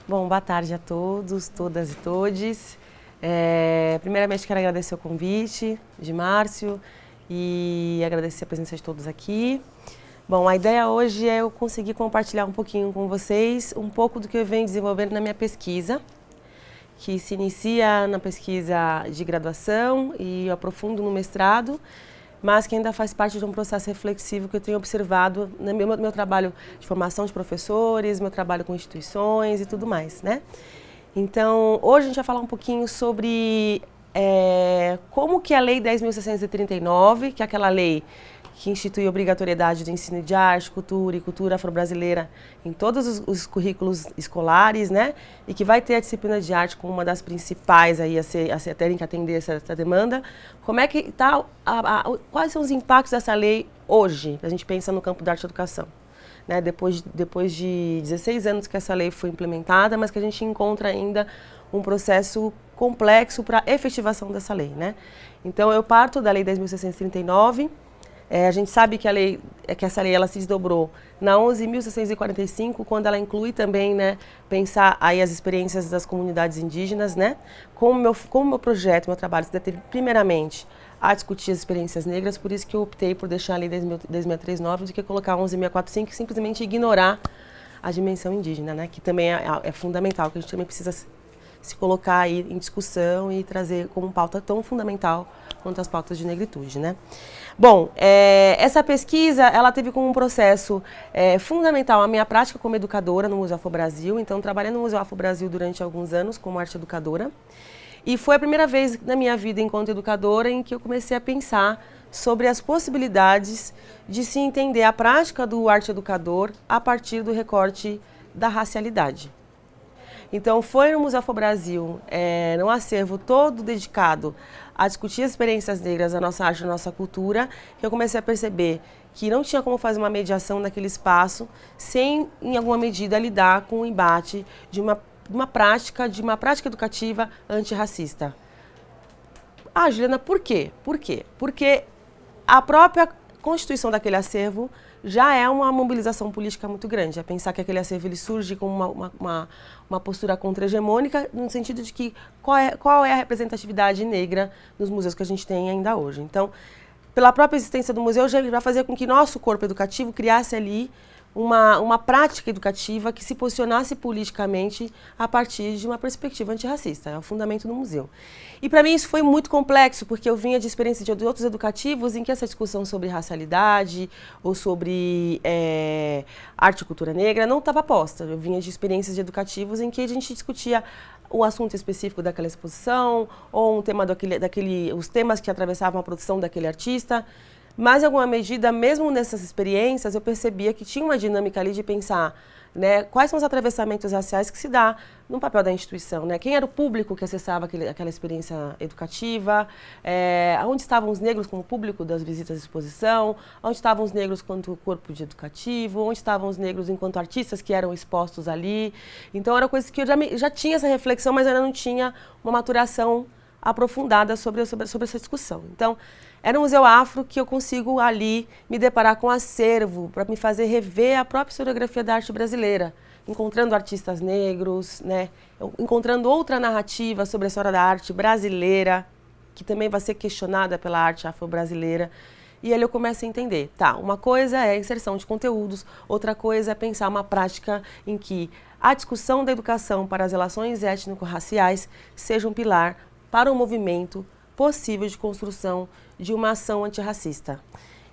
Bom, boa tarde a todos, todas e todes. Primeiramente, quero agradecer o convite de Márcio e agradecer a presença de todos aqui. Bom, a ideia hoje é eu conseguir compartilhar um pouquinho com vocês um pouco do que eu venho desenvolvendo na minha pesquisa, que se inicia na pesquisa de graduação e eu aprofundo no mestrado, mas que ainda faz parte de um processo reflexivo que eu tenho observado no meu trabalho de formação de professores, meu trabalho com instituições e tudo mais, né? Então, hoje a gente vai falar um pouquinho sobre como que a Lei 10.639, que é aquela lei que institui a obrigatoriedade do ensino de arte, cultura e cultura afro-brasileira em todos os currículos escolares, né? E que vai ter a disciplina de arte como uma das principais aí a terem que atender essa demanda. Como é que está, quais são os impactos dessa lei hoje? A gente pensa no campo da arte e educação, né? Depois de 16 anos que essa lei foi implementada, mas que a gente encontra ainda um processo complexo para a efetivação dessa lei, né? Então, eu parto da Lei 10.639. A gente sabe que essa lei ela se desdobrou na 11.645, quando ela inclui também, né, pensar aí as experiências das comunidades indígenas, né? Como meu projeto, meu trabalho se deteve primeiramente a discutir as experiências negras, por isso que eu optei por deixar a lei 10.639 do que colocar 11.645 e simplesmente ignorar a dimensão indígena, né? Que também é fundamental, que a gente também precisa se colocar aí em discussão e trazer como pauta tão fundamental quanto as pautas de negritude, né? Bom, essa pesquisa, ela teve como um processo fundamental a minha prática como educadora no Museu Afro-Brasil. Então, trabalhei no Museu Afro-Brasil durante alguns anos como arte educadora. E foi a primeira vez na minha vida enquanto educadora em que eu comecei a pensar sobre as possibilidades de se entender a prática do arte educador a partir do recorte da racialidade. Então, foi no Museu Afro-Brasil, num acervo todo dedicado a discutir as experiências negras da nossa arte, da nossa cultura, que eu comecei a perceber que não tinha como fazer uma mediação naquele espaço sem, em alguma medida, lidar com o embate de uma prática educativa antirracista. Ah, Juliana, por quê? Por quê? Porque a própria constituição daquele acervo já é uma mobilização política muito grande. É pensar que aquele acervo ele surge como uma postura contra-hegemônica, no sentido de que qual é a representatividade negra nos museus que a gente tem ainda hoje. Então, pela própria existência do museu, já vai fazer com que nosso corpo educativo criasse ali uma prática educativa que se posicionasse politicamente a partir de uma perspectiva antirracista. É o fundamento do museu. E para mim isso foi muito complexo, porque eu vinha de experiência de outros educativos em que essa discussão sobre racialidade ou sobre arte e cultura negra não estava posta. Eu vinha de experiências de educativos em que a gente discutia o assunto específico daquela exposição ou um tema os temas que atravessavam a produção daquele artista. Mas, em alguma medida, mesmo nessas experiências, eu percebia que tinha uma dinâmica ali de pensar, né, quais são os atravessamentos raciais que se dá no papel da instituição, né? Quem era o público que acessava aquela experiência educativa, onde estavam os negros como público das visitas de exposição, onde estavam os negros quanto corpo de educativo, onde estavam os negros enquanto artistas que eram expostos ali. Então, era coisa que eu já tinha essa reflexão, mas ainda não tinha uma maturação aprofundada sobre essa discussão. Então, é no Museu Afro que eu consigo ali me deparar com um acervo para me fazer rever a própria historiografia da arte brasileira, encontrando artistas negros, né, encontrando outra narrativa sobre a história da arte brasileira, que também vai ser questionada pela arte afro-brasileira. E ali eu começo a entender, tá, uma coisa é a inserção de conteúdos, outra coisa é pensar uma prática em que a discussão da educação para as relações étnico-raciais seja um pilar para um movimento possível de construção de uma ação antirracista.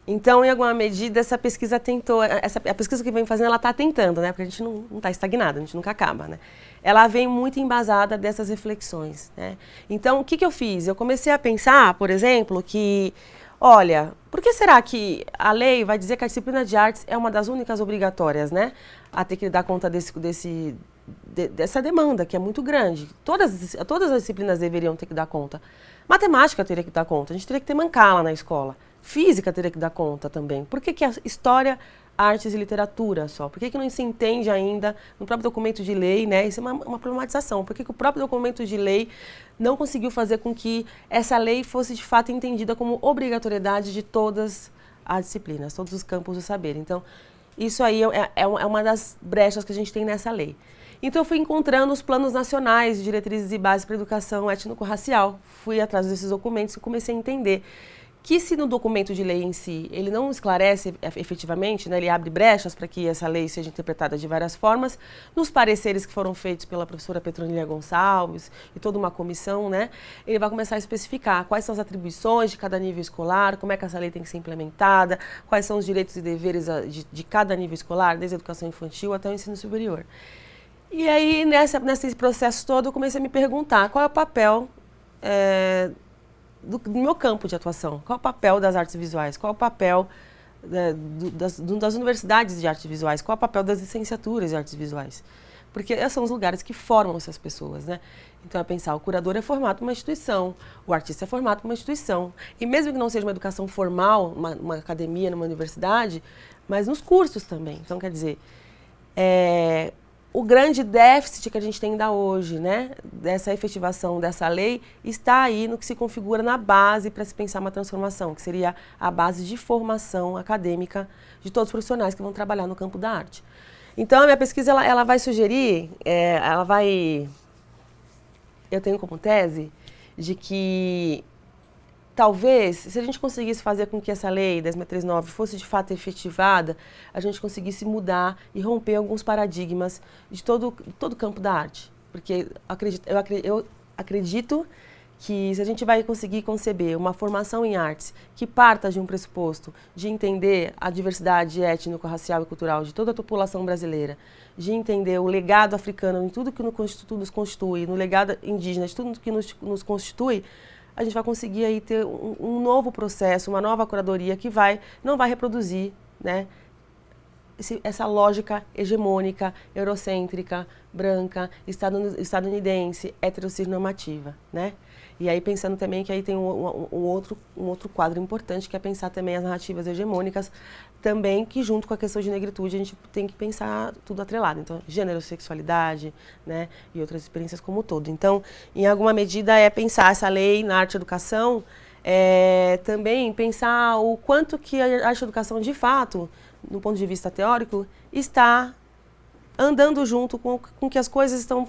Então, em alguma medida, essa pesquisa tentou, a pesquisa que vem fazendo, ela está tentando, né? Porque a gente não está estagnado, a gente nunca acaba, né? Ela vem muito embasada dessas reflexões, né? Então, o que eu fiz? Eu comecei a pensar, por exemplo, que, olha, por que será que a lei vai dizer que a disciplina de artes é uma das únicas obrigatórias, né? A ter que dar conta dessa demanda, que é muito grande. Todas as disciplinas deveriam ter que dar conta. Matemática teria que dar conta, a gente teria que ter mancala na escola. Física teria que dar conta também. Por que a história, artes e literatura só? Por que não se entende ainda no próprio documento de lei, né? Isso é uma problematização. Por que o próprio documento de lei não conseguiu fazer com que essa lei fosse de fato entendida como obrigatoriedade de todas as disciplinas, todos os campos do saber? Então, isso aí é uma das brechas que a gente tem nessa lei. Então eu fui encontrando os planos nacionais de diretrizes e bases para a educação étnico-racial. Fui atrás desses documentos e comecei a entender que se no documento de lei em si ele não esclarece efetivamente, né, ele abre brechas para que essa lei seja interpretada de várias formas, nos pareceres que foram feitos pela professora Petronila Gonçalves e toda uma comissão, né, ele vai começar a especificar quais são as atribuições de cada nível escolar, como é que essa lei tem que ser implementada, quais são os direitos e deveres de cada nível escolar, desde a educação infantil até o ensino superior. E aí, nesse processo todo, eu comecei a me perguntar qual é o papel do meu campo de atuação, qual é o papel das artes visuais, qual é o papel das universidades de artes visuais, qual é o papel das licenciaturas de artes visuais. Porque esses são os lugares que formam essas pessoas, né? Então, é pensar, o curador é formado por uma instituição, o artista é formado por uma instituição. E mesmo que não seja uma educação formal, uma academia, numa universidade, mas nos cursos também. Então, quer dizer, o grande déficit que a gente tem ainda hoje, né, dessa efetivação dessa lei, está aí no que se configura na base para se pensar uma transformação, que seria a base de formação acadêmica de todos os profissionais que vão trabalhar no campo da arte. Então, a minha pesquisa ela vai sugerir, eu tenho como tese de que talvez, se a gente conseguisse fazer com que essa lei 10.639 fosse de fato efetivada, a gente conseguisse mudar e romper alguns paradigmas de todo o campo da arte. Porque eu acredito que se a gente vai conseguir conceber uma formação em artes que parta de um pressuposto de entender a diversidade étnico-racial e cultural de toda a população brasileira, de entender o legado africano em tudo que nos constitui, no legado indígena, de tudo que nos constitui, a gente vai conseguir aí ter um novo processo, uma nova curadoria que não vai reproduzir, né, essa lógica hegemônica, eurocêntrica, branca, estadunidense, heteronormativa, né? E aí pensando também que aí tem um outro quadro importante, que é pensar também as narrativas hegemônicas, também que junto com a questão de negritude a gente tem que pensar tudo atrelado. Então, gênero, sexualidade, né, e outras experiências como um todo. Então, em alguma medida é pensar essa lei na arte e educação, também pensar o quanto que a arte e educação de fato, no ponto de vista teórico, está andando junto com que as coisas estão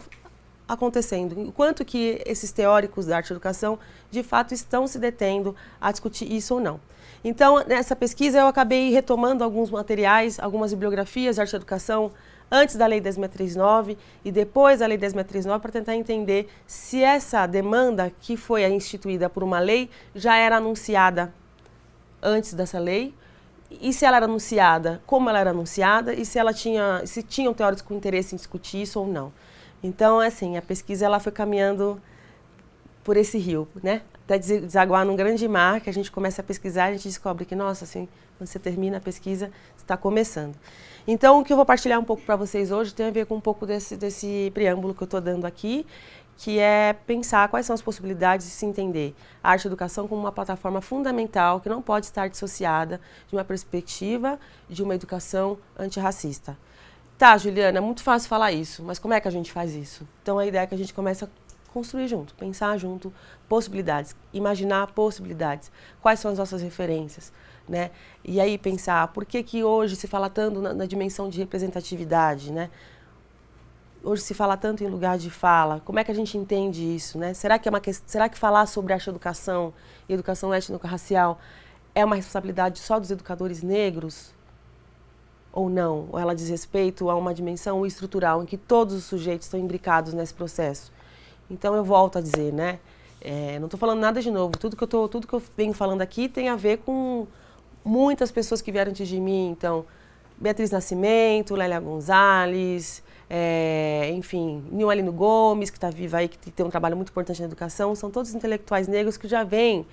acontecendo. O quanto que esses teóricos da arte e educação, de fato, estão se detendo a discutir isso ou não. Então, nessa pesquisa, eu acabei retomando alguns materiais, algumas bibliografias de arte e educação, antes da Lei 10.639 e depois da Lei 10.639, para tentar entender se essa demanda que foi instituída por uma lei já era anunciada antes dessa lei, e se ela era anunciada, como ela era anunciada, e se tinham teóricos com interesse em discutir isso ou não. Então, assim, a pesquisa ela foi caminhando por esse rio, né? Até desaguar num grande mar, que a gente começa a pesquisar, a gente descobre que, nossa, assim, quando você termina a pesquisa, está começando. Então, o que eu vou partilhar um pouco para vocês hoje tem a ver com um pouco desse preâmbulo que eu estou dando aqui, que é pensar quais são as possibilidades de se entender a arte e educação como uma plataforma fundamental que não pode estar dissociada de uma perspectiva de uma educação antirracista. Tá, Juliana, é muito fácil falar isso, mas como é que a gente faz isso? Então, a ideia é que a gente comece a construir junto, pensar junto, possibilidades, imaginar possibilidades, quais são as nossas referências, né? E aí pensar por que hoje se fala tanto na dimensão de representatividade, né? Hoje se fala tanto em lugar de fala, como é que a gente entende isso, né? Será que falar sobre arte e educação e educação étnico-racial é uma responsabilidade só dos educadores negros? Ou não? Ou ela diz respeito a uma dimensão estrutural em que todos os sujeitos estão imbricados nesse processo? Então eu volto a dizer, né? Não estou falando nada de novo. Tudo que eu venho falando aqui tem a ver com muitas pessoas que vieram antes de mim. Então, Beatriz Nascimento, Lélia Gonzalez, enfim, Nilmalino Gomes, que está viva aí, que tem um trabalho muito importante na educação. São todos intelectuais negros que já vêm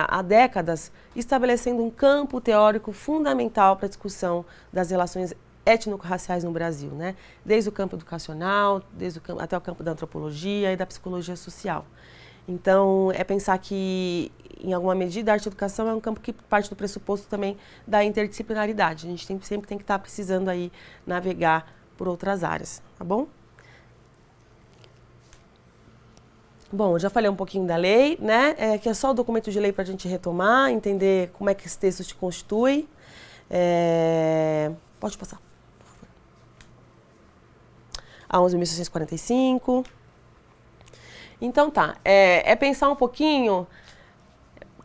há décadas estabelecendo um campo teórico fundamental para a discussão das relações étnico-raciais no Brasil, né? Desde o campo educacional, até o campo da antropologia e da psicologia social. Então, é pensar que, em alguma medida, a arte e educação é um campo que parte do pressuposto também da interdisciplinaridade. A gente sempre tem que estar precisando aí navegar por outras áreas, tá bom? Bom, eu já falei um pouquinho da lei, né? Que é só o documento de lei para a gente retomar, entender como é que esse texto se constitui. Pode passar. a 11.645. Então tá, é pensar um pouquinho.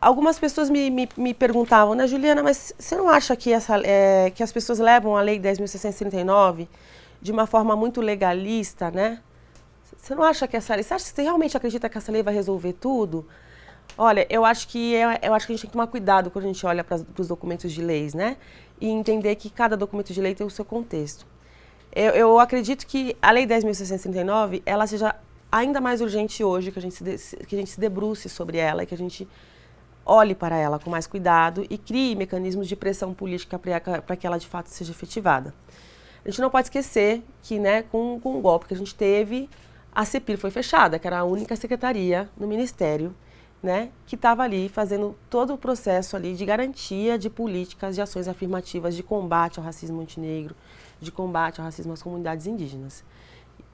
Algumas pessoas me perguntavam, né, Juliana, mas você não acha que, que as pessoas levam a Lei 10.639 de uma forma muito legalista, né? Você não acha que você realmente acredita que essa lei vai resolver tudo? Olha, eu acho que a gente tem que tomar cuidado quando a gente olha para os documentos de leis, né? E entender que cada documento de lei tem o seu contexto. Eu acredito que a Lei 10.639, ela seja ainda mais urgente hoje, que a gente se debruce sobre ela e que a gente olhe para ela com mais cuidado e crie mecanismos de pressão política para que ela de fato seja efetivada. A gente não pode esquecer que, né, com o golpe que a gente teve, a CEPIR foi fechada, que era a única secretaria no Ministério, né, que estava ali fazendo todo o processo ali de garantia de políticas, de ações afirmativas de combate ao racismo antinegro, de combate ao racismo às comunidades indígenas.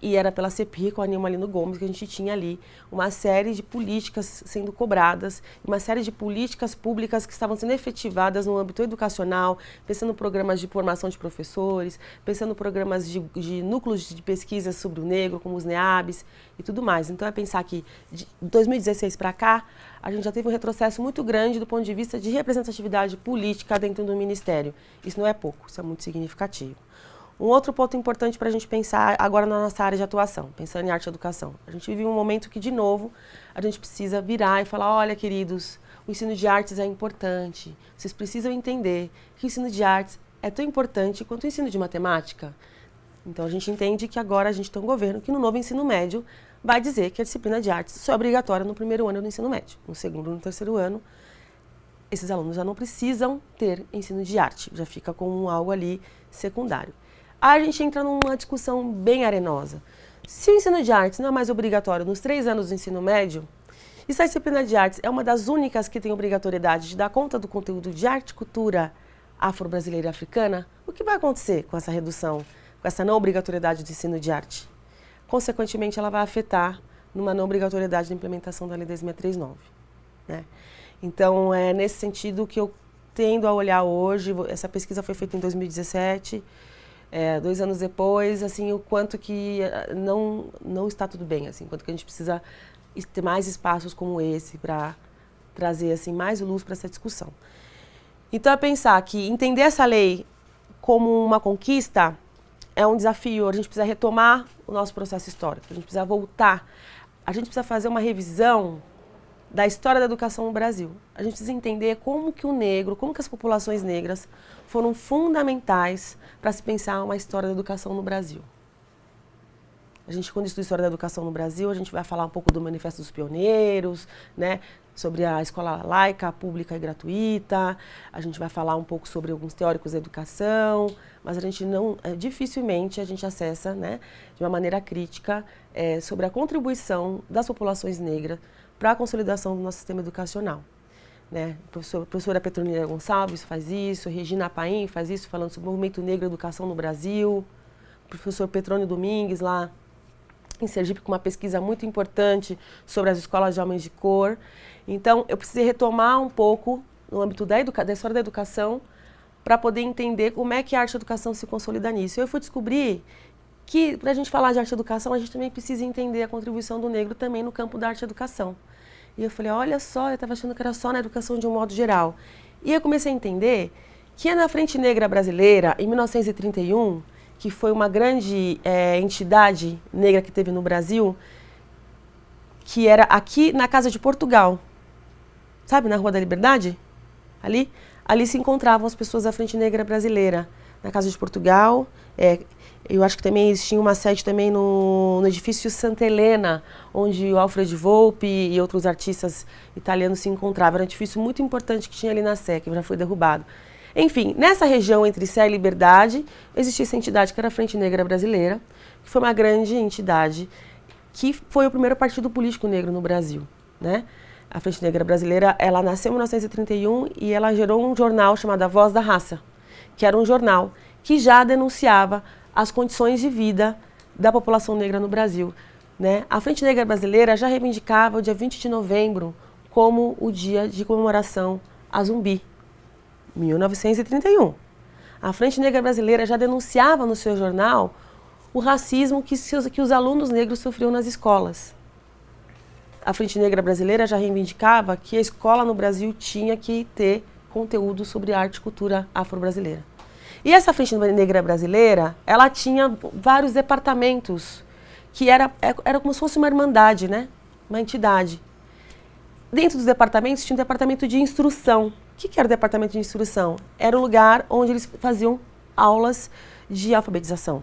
E era pela CEPIR, com a Nilma Lino Gomes, que a gente tinha ali uma série de políticas sendo cobradas, uma série de políticas públicas que estavam sendo efetivadas no âmbito educacional, pensando em programas de formação de professores, pensando em programas de núcleos de pesquisa sobre o negro, como os NEABs e tudo mais. Então, é pensar que de 2016 para cá, a gente já teve um retrocesso muito grande do ponto de vista de representatividade política dentro do Ministério. Isso não é pouco, isso é muito significativo. Um outro ponto importante para a gente pensar agora na nossa área de atuação, pensando em arte e educação. A gente vive um momento que, de novo, a gente precisa virar e falar, olha, queridos, o ensino de artes é importante. Vocês precisam entender que o ensino de artes é tão importante quanto o ensino de matemática. Então, a gente entende que agora a gente tem um governo que, no novo ensino médio, vai dizer que a disciplina de artes só é obrigatória no primeiro ano do ensino médio. No segundo e no terceiro ano, esses alunos já não precisam ter ensino de arte, já fica com algo ali secundário. Aí a gente entra numa discussão bem arenosa. Se o ensino de artes não é mais obrigatório nos 3 anos do ensino médio, e se a disciplina de artes é uma das únicas que tem obrigatoriedade de dar conta do conteúdo de arte e cultura afro-brasileira e africana, o que vai acontecer com essa redução, com essa não obrigatoriedade do ensino de arte? Consequentemente, ela vai afetar numa não obrigatoriedade da implementação da Lei 10.639. Né? Então, é nesse sentido que eu tendo a olhar hoje. Essa pesquisa foi feita em 2017, 2 anos depois, assim, o quanto que não está tudo bem, assim, quanto que a gente precisa ter mais espaços como esse para trazer assim mais luz para essa discussão. Então, é pensar que entender essa lei como uma conquista é um desafio. A gente precisa retomar o nosso processo histórico, a gente precisa voltar, a gente precisa fazer uma revisão da história da educação no Brasil. A gente precisa entender como que o negro, como que as populações negras foram fundamentais para se pensar uma história da educação no Brasil. A gente, quando estuda história da educação no Brasil, a gente vai falar um pouco do Manifesto dos Pioneiros, né, sobre a escola laica, pública e gratuita. A gente vai falar um pouco sobre alguns teóricos da educação, mas a gente não, dificilmente a gente acessa, né, de uma maneira crítica, sobre a contribuição das populações negras para a consolidação do nosso sistema educacional. Né? A professora Petronila Gonçalves faz isso, Regina Paim faz isso, falando sobre o movimento negro e educação no Brasil. O professor Petrônio Domingues, lá em Sergipe, com uma pesquisa muito importante sobre as escolas de homens de cor. Então, eu precisei retomar um pouco no âmbito da história da educação para poder entender como é que a arte e a educação se consolida nisso. Eu fui descobrir que, para a gente falar de arte e educação, a gente também precisa entender a contribuição do negro também no campo da arte e educação. E eu falei, olha só, eu estava achando que era só na educação de um modo geral. E eu comecei a entender que na Frente Negra Brasileira, em 1931, que foi uma grande entidade negra que teve no Brasil, que era aqui na Casa de Portugal, sabe, na Rua da Liberdade? Ali se encontravam as pessoas da Frente Negra Brasileira, na Casa de Portugal. Eu acho que também eles tinham uma sede também no edifício Santa Helena, onde o Alfred Volpi e outros artistas italianos se encontravam. Era um edifício muito importante que tinha ali na Sé, que já foi derrubado. Enfim, nessa região entre Sé e Liberdade, existia essa entidade que era a Frente Negra Brasileira, que foi uma grande entidade, que foi o primeiro partido político negro no Brasil, né? A Frente Negra Brasileira, ela nasceu em 1931 e ela gerou um jornal chamado A Voz da Raça, que era um jornal que já denunciava as condições de vida da população negra no Brasil. Né? A Frente Negra Brasileira já reivindicava o dia 20 de novembro como o dia de comemoração a Zumbi, 1931. A Frente Negra Brasileira já denunciava no seu jornal o racismo que os alunos negros sofriam nas escolas. A Frente Negra Brasileira já reivindicava que a escola no Brasil tinha que ter conteúdo sobre arte e cultura afro-brasileira. E essa Frente Negra Brasileira, ela tinha vários departamentos, que era como se fosse uma irmandade, né? Uma entidade. Dentro dos departamentos tinha um departamento de instrução. O que era o departamento de instrução? Era um lugar onde eles faziam aulas de alfabetização.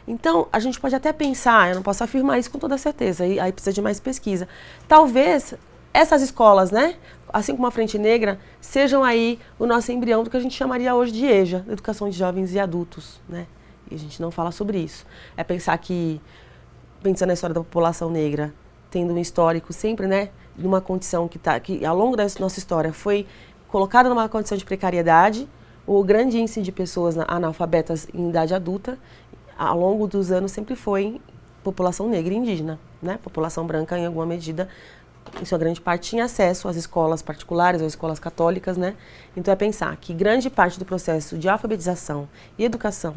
Então, a gente pode até pensar, eu não posso afirmar isso com toda certeza, aí precisa de mais pesquisa. Talvez essas escolas, né, assim como a Frente Negra, sejam aí o nosso embrião do que a gente chamaria hoje de EJA, Educação de Jovens e Adultos, né? E a gente não fala sobre isso. É pensar que, pensando na história da população negra, tendo um histórico sempre, né, numa condição que ao longo da nossa história foi colocada numa condição de precariedade, o grande índice de pessoas analfabetas em idade adulta, ao longo dos anos sempre foi população negra e indígena, né? População branca, em alguma medida, em sua grande parte, tinha acesso às escolas particulares ou escolas católicas, né? Então é pensar que grande parte do processo de alfabetização e educação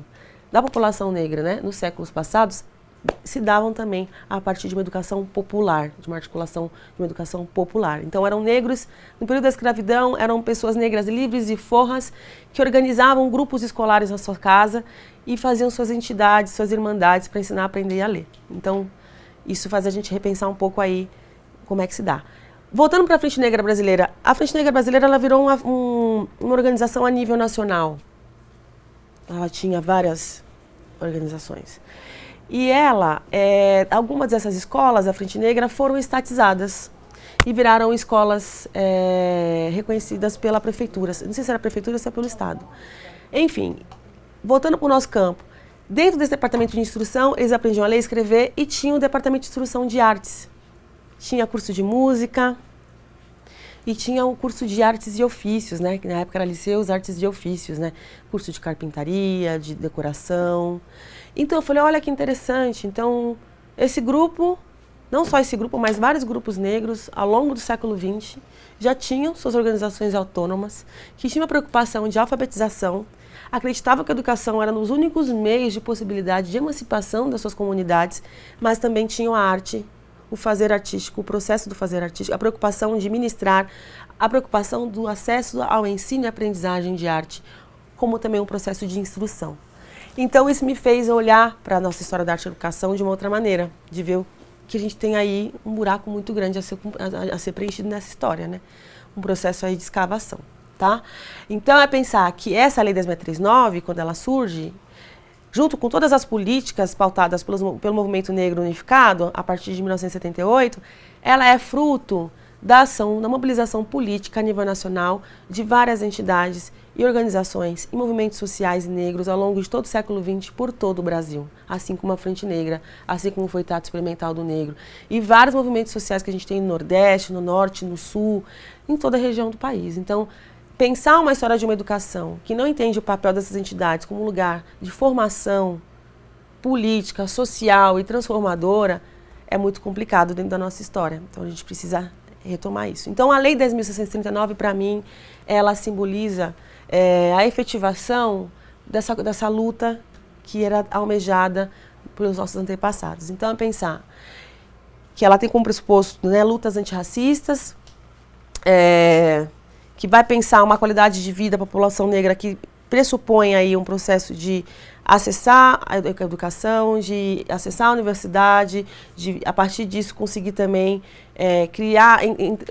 da população negra, né, nos séculos passados, se davam também a partir de uma educação popular, de uma articulação de uma educação popular. Então eram negros, no período da escravidão, eram pessoas negras livres e forras que organizavam grupos escolares na sua casa e faziam suas entidades, suas irmandades para ensinar a aprender e a ler. Então isso faz a gente repensar um pouco aí como é que se dá. Voltando para a Frente Negra Brasileira, a Frente Negra Brasileira ela virou uma organização a nível nacional. Ela tinha várias organizações. E algumas dessas escolas da Frente Negra foram estatizadas e viraram escolas reconhecidas pela prefeitura. Não sei se era a prefeitura ou se era pelo Estado. Enfim, voltando para o nosso campo, dentro desse departamento de instrução, eles aprendiam a ler e escrever e tinha o departamento de instrução de artes. Tinha curso de música e tinha o curso de artes e ofícios, né? Que na época era Liceus Artes e Ofícios, né? Curso de carpintaria, de decoração. Então eu falei, olha que interessante, então esse grupo, não só esse grupo, mas vários grupos negros ao longo do século XX já tinham suas organizações autônomas, que tinham uma preocupação de alfabetização, acreditavam que a educação era um dos únicos meios de possibilidade de emancipação das suas comunidades, mas também tinham a arte, o fazer artístico, o processo do fazer artístico, a preocupação de ministrar, a preocupação do acesso ao ensino e aprendizagem de arte, como também um processo de instrução. Então isso me fez olhar para a nossa história da arte e educação de uma outra maneira, de ver que a gente tem aí um buraco muito grande a ser preenchido nessa história, né? Um processo aí de escavação, tá? Então é pensar que essa Lei 10.639, quando ela surge, junto com todas as políticas pautadas pelo movimento negro unificado, a partir de 1978, ela é fruto da ação, da mobilização política a nível nacional de várias entidades e organizações e movimentos sociais negros ao longo de todo o século XX por todo o Brasil, assim como a Frente Negra, assim como foi o Teatro Experimental do Negro e vários movimentos sociais que a gente tem no Nordeste, no Norte, no Sul, em toda a região do país. Então, pensar uma história de uma educação que não entende o papel dessas entidades como um lugar de formação política, social e transformadora é muito complicado dentro da nossa história. Então, a gente precisa retomar isso. Então, a Lei 10.639, para mim, ela simboliza a efetivação dessa luta que era almejada pelos nossos antepassados. Então, é pensar que ela tem como pressuposto, né, lutas antirracistas, que vai pensar uma qualidade de vida da população negra que pressupõe aí um processo de acessar a educação, de acessar a universidade, de, a partir disso, conseguir também criar,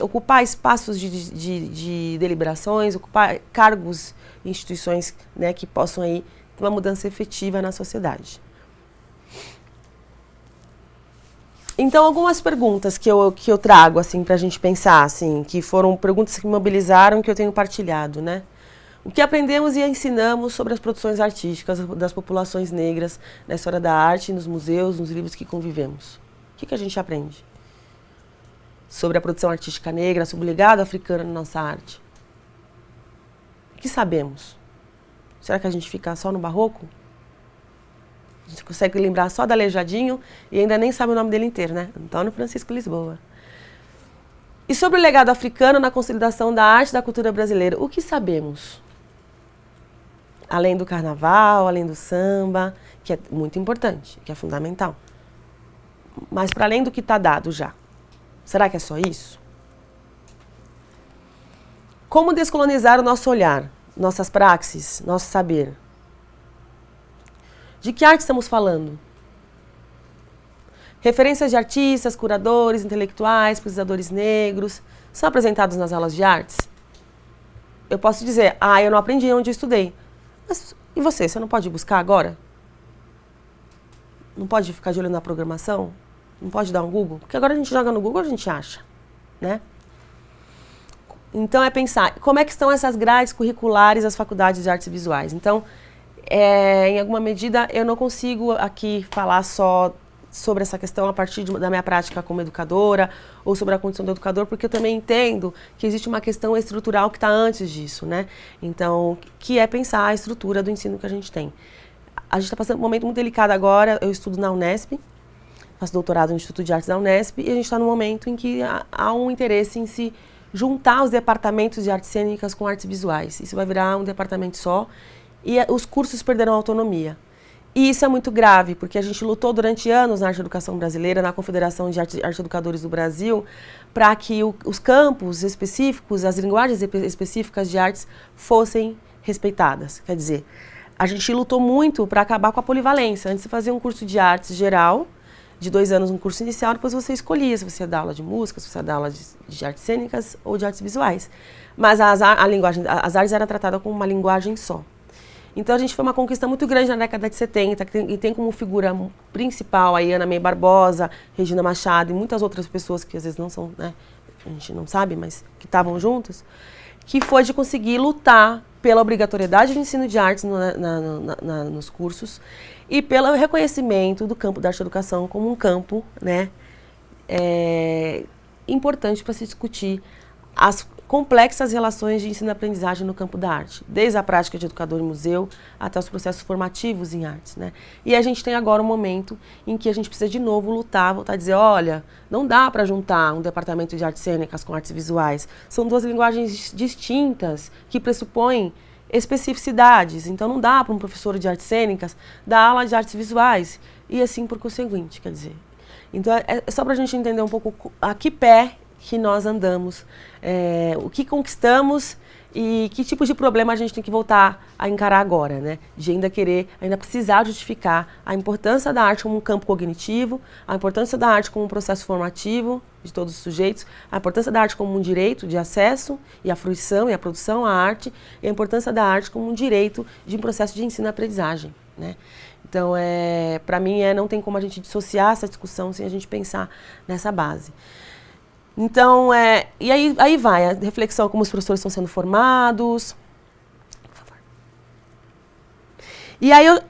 ocupar espaços de deliberações, ocupar cargos em instituições, né, que possam aí ter uma mudança efetiva na sociedade. Então, algumas perguntas que eu trago, assim, para a gente pensar, assim, que foram perguntas que me mobilizaram, que eu tenho partilhado, né? O que aprendemos e ensinamos sobre as produções artísticas das populações negras na história da arte, nos museus, nos livros que convivemos? O que a gente aprende sobre a produção artística negra, sobre o legado africano na nossa arte? O que sabemos? Será que a gente fica só no barroco? A gente consegue lembrar só da Aleijadinho e ainda nem sabe o nome dele inteiro, né? Antônio Francisco Lisboa. E sobre o legado africano na consolidação da arte e da cultura brasileira, o que sabemos? Além do carnaval, além do samba, que é muito importante, que é fundamental. Mas para além do que está dado já. Será que é só isso? Como descolonizar o nosso olhar, nossas praxes, nosso saber? De que arte estamos falando? Referências de artistas, curadores, intelectuais, pesquisadores negros são apresentados nas aulas de artes? Eu posso dizer, eu não aprendi onde eu estudei. Mas e você não pode buscar agora? Não pode ficar de olho na programação? Não pode dar um Google? Porque agora a gente joga no Google, a gente acha, né? Então é pensar, como é que estão essas grades curriculares das faculdades de artes visuais? Então, em alguma medida, eu não consigo aqui falar só sobre essa questão a partir da minha prática como educadora ou sobre a condição do educador, porque eu também entendo que existe uma questão estrutural que está antes disso, né? Então, que é pensar a estrutura do ensino que a gente tem. A gente está passando um momento muito delicado agora, eu estudo na Unesp, faço doutorado no Instituto de Artes da Unesp, e a gente está num momento em que há um interesse em se juntar os departamentos de artes cênicas com artes visuais. Isso vai virar um departamento só, e os cursos perderão autonomia. E isso é muito grave, porque a gente lutou durante anos na arte educação brasileira, na Confederação de Arte Educadores do Brasil, para que os campos específicos, as linguagens específicas de artes fossem respeitadas. Quer dizer, a gente lutou muito para acabar com a polivalência. Antes você fazia um curso de artes geral, de 2 anos, um curso inicial, depois você escolhia se você ia dar aula de música, se você ia dar aula de artes cênicas ou de artes visuais. Mas as artes eram tratadas como uma linguagem só. Então a gente foi uma conquista muito grande na década de 70, e tem como figura principal aí Ana May Barbosa, Regina Machado e muitas outras pessoas que às vezes não são, né, a gente não sabe, mas que estavam juntos, que foi de conseguir lutar pela obrigatoriedade do ensino de artes nos cursos e pelo reconhecimento do campo da arte educação como um campo, né, importante para se discutir as complexas relações de ensino e aprendizagem no campo da arte, desde a prática de educador em museu até os processos formativos em artes, né? E a gente tem agora um momento em que a gente precisa de novo lutar, voltar a dizer, olha, não dá para juntar um departamento de artes cênicas com artes visuais, são 2 linguagens distintas que pressupõem especificidades, então não dá para um professor de artes cênicas dar aula de artes visuais e assim por conseguinte, quer dizer. Então é só para a gente entender um pouco a que pé que nós andamos, o que conquistamos e que tipo de problema a gente tem que voltar a encarar agora, né? De ainda precisar justificar a importância da arte como um campo cognitivo, a importância da arte como um processo formativo de todos os sujeitos, a importância da arte como um direito de acesso e a fruição e a produção à arte, e a importância da arte como um direito de um processo de ensino e aprendizagem, né? Então, para mim, não tem como a gente dissociar essa discussão sem a gente pensar nessa base. Então, e aí vai a reflexão como os professores estão sendo formados. Por favor. E aí,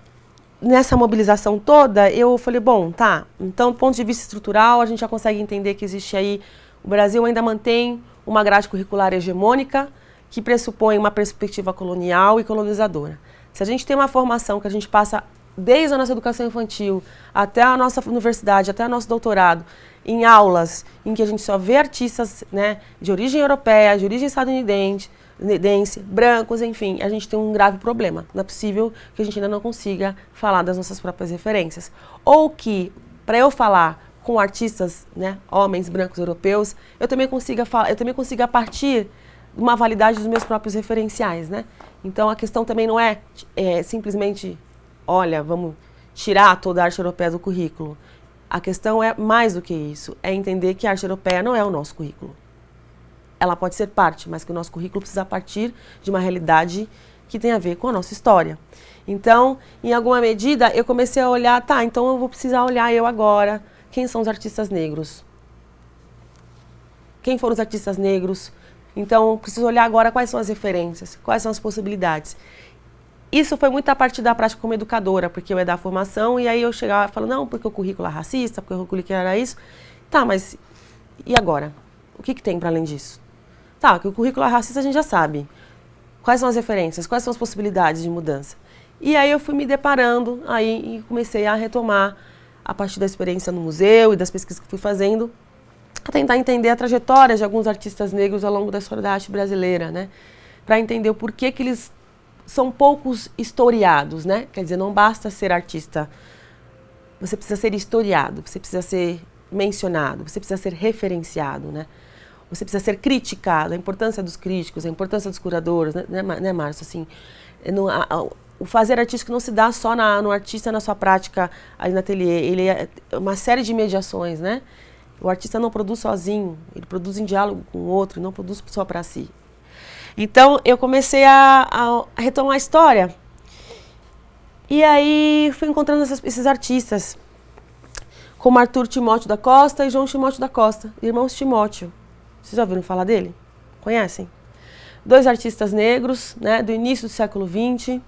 nessa mobilização toda, eu falei, bom, tá, então, do ponto de vista estrutural, a gente já consegue entender que existe aí, o Brasil ainda mantém uma grade curricular hegemônica que pressupõe uma perspectiva colonial e colonizadora. Se a gente tem uma formação que a gente passa desde a nossa educação infantil até a nossa universidade, até o nosso doutorado, em aulas em que a gente só vê artistas, né, de origem europeia, de origem estadunidense, brancos, enfim, a gente tem um grave problema. Não é possível que a gente ainda não consiga falar das nossas próprias referências. Ou que, para eu falar com artistas, né, homens brancos europeus, eu também consiga a partir de uma validade dos meus próprios referenciais, né? Então a questão também não é simplesmente, olha, vamos tirar toda a arte europeia do currículo. A questão é mais do que isso, é entender que a arte europeia não é o nosso currículo. Ela pode ser parte, mas que o nosso currículo precisa partir de uma realidade que tem a ver com a nossa história. Então, em alguma medida, eu comecei a olhar, tá, então eu vou precisar olhar eu agora, quem são os artistas negros? Quem foram os artistas negros? Então, preciso olhar agora quais são as referências, quais são as possibilidades. Isso foi muito a partir da prática como educadora, porque eu ia dar formação e aí eu chegava e falava, não, porque o currículo é racista, porque o currículo era isso. Tá, mas e agora? O que tem para além disso? Tá, que o currículo é racista a gente já sabe. Quais são as referências? Quais são as possibilidades de mudança? E aí eu fui me deparando aí e comecei a retomar, a partir da experiência no museu e das pesquisas que fui fazendo, a tentar entender a trajetória de alguns artistas negros ao longo da história da arte brasileira, né? Para entender o porquê que eles são poucos historiados, né? Quer dizer, não basta ser artista, você precisa ser historiado, você precisa ser mencionado, você precisa ser referenciado, né? Você precisa ser criticado, a importância dos críticos, a importância dos curadores, né, Márcio? Assim, o fazer artístico não se dá só no artista, na sua prática aí no ateliê, ele é uma série de mediações, né? O artista não produz sozinho, ele produz em diálogo com o outro, não produz só para si. Então, eu comecei a retomar a história. E aí, fui encontrando esses artistas, como Arthur Timóteo da Costa e João Timóteo da Costa, irmãos Timóteo. Vocês já ouviram falar dele? Conhecem? 2 artistas negros, né, do início do século XX,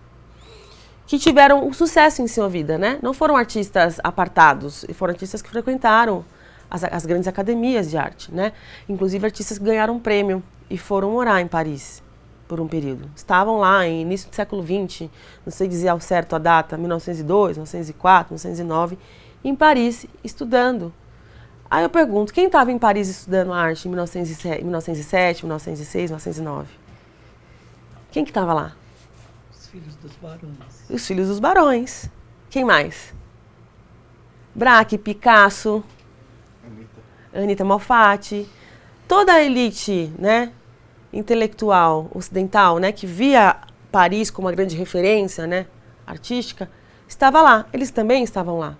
que tiveram um sucesso em sua vida, né? Não foram artistas apartados, foram artistas que frequentaram as grandes academias de arte, né? Inclusive artistas que ganharam um prêmio e foram morar em Paris por um período. Estavam lá em início do século XX, não sei dizer ao certo a data, 1902, 1904, 1909, em Paris, estudando. Aí eu pergunto, quem estava em Paris estudando arte em 1907, 1906, 1909? Quem que estava lá? Os filhos dos barões. Os filhos dos barões. Quem mais? Braque, Picasso, Anita Malfatti. Toda a elite, né, intelectual ocidental, né, que via Paris como uma grande referência, né, artística, estava lá. Eles também estavam lá.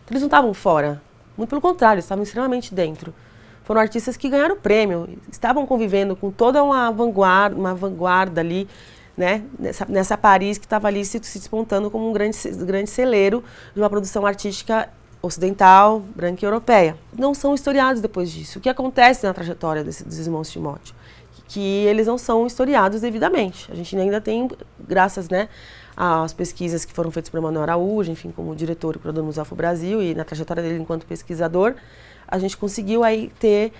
Eles não estavam fora. Muito pelo contrário, estavam extremamente dentro. Foram artistas que ganharam prêmio, estavam convivendo com toda uma vanguarda ali, né, nessa Paris que estava ali se despontando como um grande celeiro de uma produção artística ocidental, branca e europeia. Não são historiados depois disso. O que acontece na trajetória dos irmãos Timóteo? Que eles não são historiados devidamente. A gente ainda tem, graças, né, às pesquisas que foram feitas por Manuel Araújo, enfim, como diretor e curador do Museu Afro-Brasil, e na trajetória dele enquanto pesquisador, a gente conseguiu aí ter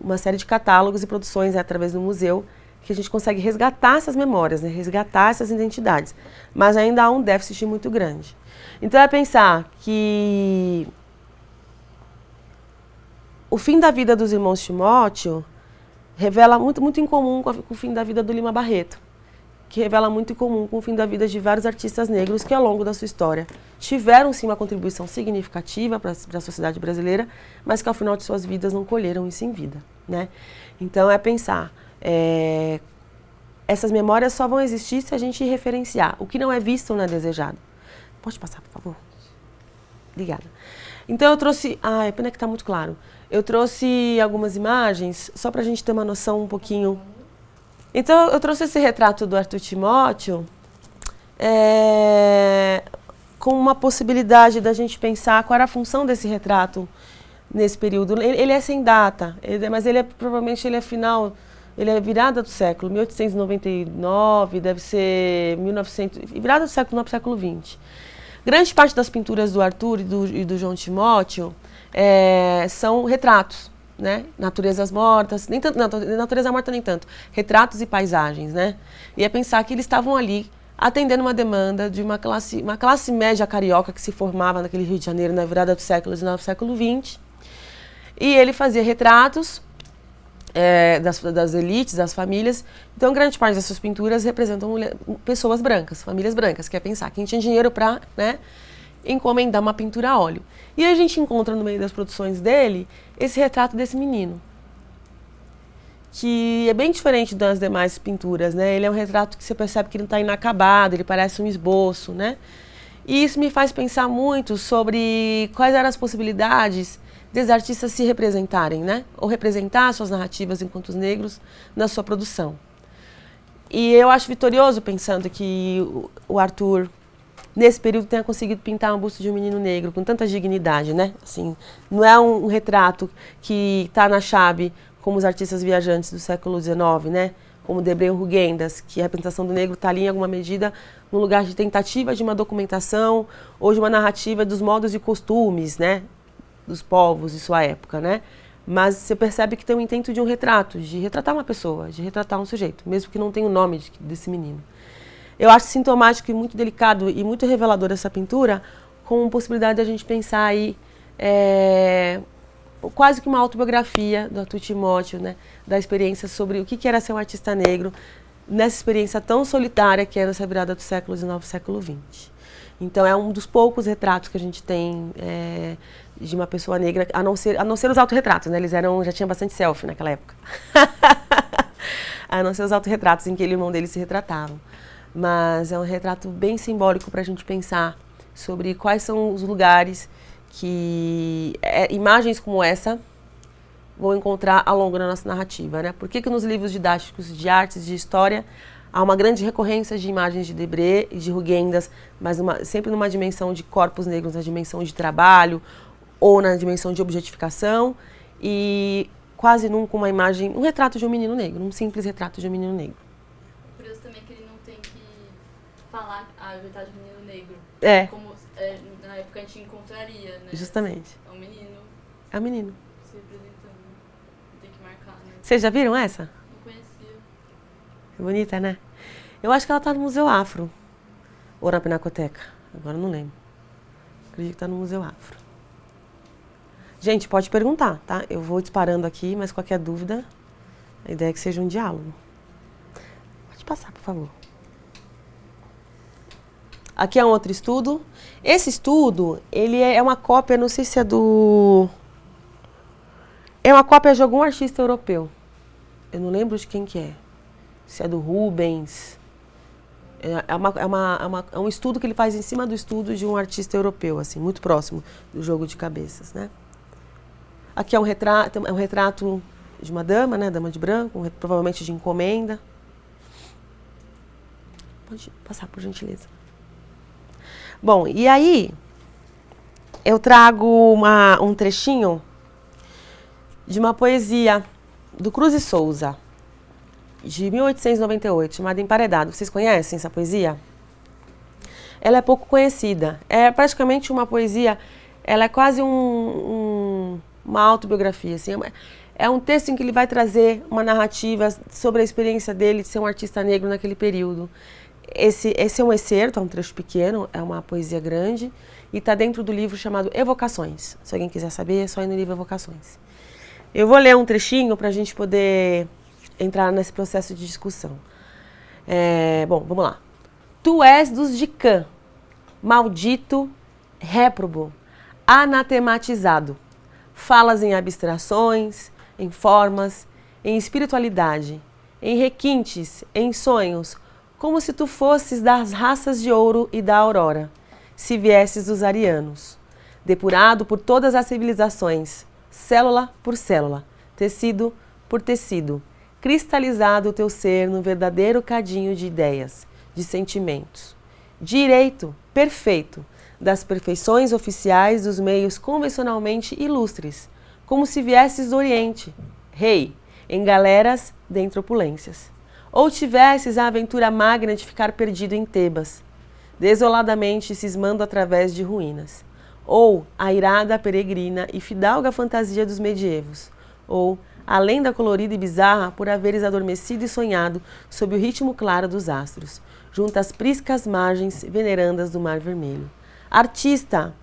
uma série de catálogos e produções, né, através do museu, que a gente consegue resgatar essas memórias, né, resgatar essas identidades. Mas ainda há um déficit muito grande. Então é pensar que o fim da vida dos irmãos Timóteo revela muito em comum com o fim da vida do Lima Barreto, que revela muito em comum com o fim da vida de vários artistas negros que, ao longo da sua história, tiveram, sim, uma contribuição significativa para a sociedade brasileira, mas que, ao final de suas vidas, não colheram isso em vida, né? Então, é pensar, essas memórias só vão existir se a gente referenciar. O que não é visto não é desejado. Pode passar, por favor? Obrigada. Então, eu trouxe... é pena que está muito claro. Eu trouxe algumas imagens, só para a gente ter uma noção um pouquinho... Então, eu trouxe esse retrato do Arthur Timóteo com uma possibilidade da gente pensar qual era a função desse retrato nesse período. Ele é sem data, mas provavelmente ele é final, ele é virada do século, 1899, deve ser 1900, virada do século para o século XX. Grande parte das pinturas do Arthur e do João Timóteo são retratos, né? Naturezas mortas, nem tanto, não, natureza morta nem tanto, retratos e paisagens, né? E é pensar que eles estavam ali atendendo uma demanda de uma classe média carioca que se formava naquele Rio de Janeiro na virada do século XIX, século XX. E ele fazia retratos das elites, das famílias. Então, grande parte dessas pinturas representam pessoas brancas, famílias brancas, que é pensar quem tinha dinheiro para, né, encomendar uma pintura a óleo. E a gente encontra no meio das produções dele esse retrato desse menino, que é bem diferente das demais pinturas, né? Ele é um retrato que você percebe que ele não está inacabado, ele parece um esboço, né? E isso me faz pensar muito sobre quais eram as possibilidades desses artistas se representarem, né? Ou representar suas narrativas enquanto negros na sua produção. E eu acho vitorioso pensando que o Arthur, nesse período, tenha conseguido pintar um busto de um menino negro com tanta dignidade, né? Assim, não é um retrato que está na chave como os artistas viajantes do século XIX, né? Como Debré Rugendas, que a representação do negro está ali em alguma medida no lugar de tentativa de uma documentação ou de uma narrativa dos modos e costumes, né? Dos povos de sua época, né? Mas você percebe que tem um intento de um retrato, de retratar uma pessoa, de retratar um sujeito, mesmo que não tenha o nome desse menino. Eu acho sintomático e muito delicado e muito revelador essa pintura, com possibilidade de a gente pensar aí quase que uma autobiografia do Arthur Timóteo, né, da experiência sobre o que era ser um artista negro nessa experiência tão solitária que é nessa virada do século XIX para o século XX. Então é um dos poucos retratos que a gente tem de uma pessoa negra, a não ser os autorretratos, né? Eles já tinham bastante selfie naquela época. A não ser os autorretratos em que ele e o irmão dele se retratavam. Mas é um retrato bem simbólico para a gente pensar sobre quais são os lugares que imagens como essa vão encontrar ao longo da nossa narrativa, né? Por que nos livros didáticos de artes, de história, há uma grande recorrência de imagens de Debré e de Rugendas, mas sempre numa dimensão de corpos negros, na dimensão de trabalho ou na dimensão de objetificação, e quase nunca uma imagem, um retrato de um menino negro, um simples retrato de um menino negro. Curioso também que ele não tem que falar a verdade do menino negro. Como na época a gente encontraria, né? Justamente. É um menino. É um menino. Se representando. Tem que marcar, né? Vocês já viram essa? Não conhecia. É bonita, né? Eu acho que ela tá no Museu Afro. Ou na Pinacoteca. Agora não lembro. Acredito que tá no Museu Afro. Gente, pode perguntar, tá? Eu vou disparando aqui, mas qualquer dúvida, a ideia é que seja um diálogo. Pode passar, por favor. Aqui é um outro estudo. Esse estudo, ele é uma cópia, não sei se é do... É uma cópia de algum artista europeu. Eu não lembro de quem que é. Se é do Rubens. É um estudo que ele faz em cima do estudo de um artista europeu, assim, muito próximo do jogo de cabeças, né? Aqui é um retrato de uma dama, né? Dama de branco, provavelmente de encomenda. Pode passar, por gentileza. Bom, e aí eu trago um trechinho de uma poesia do Cruz e Souza, de 1898, chamada Emparedado. Vocês conhecem essa poesia? Ela é pouco conhecida. É praticamente uma poesia, ela é quase uma autobiografia. Assim. É um texto em que ele vai trazer uma narrativa sobre a experiência dele de ser um artista negro naquele período. Esse é um excerto, é um trecho pequeno, é uma poesia grande, e está dentro do livro chamado Evocações. Se alguém quiser saber, é só ir no livro Evocações. Eu vou ler um trechinho para a gente poder entrar nesse processo de discussão. Bom, vamos lá. Tu és dos de Cã, maldito, réprobo, anatematizado. Falas em abstrações, em formas, em espiritualidade, em requintes, em sonhos, como se tu fosses das raças de ouro e da aurora, se viesses dos arianos, depurado por todas as civilizações, célula por célula, tecido por tecido, cristalizado o teu ser no verdadeiro cadinho de ideias, de sentimentos. Direito perfeito das perfeições oficiais dos meios convencionalmente ilustres, como se viesses do Oriente, rei, em galeras dentre opulências. Ou tivesses a aventura magna de ficar perdido em Tebas, desoladamente cismando através de ruínas. Ou a irada peregrina e fidalga fantasia dos medievos. Ou a lenda colorida e bizarra por haveres adormecido e sonhado sob o ritmo claro dos astros, junto às priscas margens venerandas do Mar Vermelho. Artista,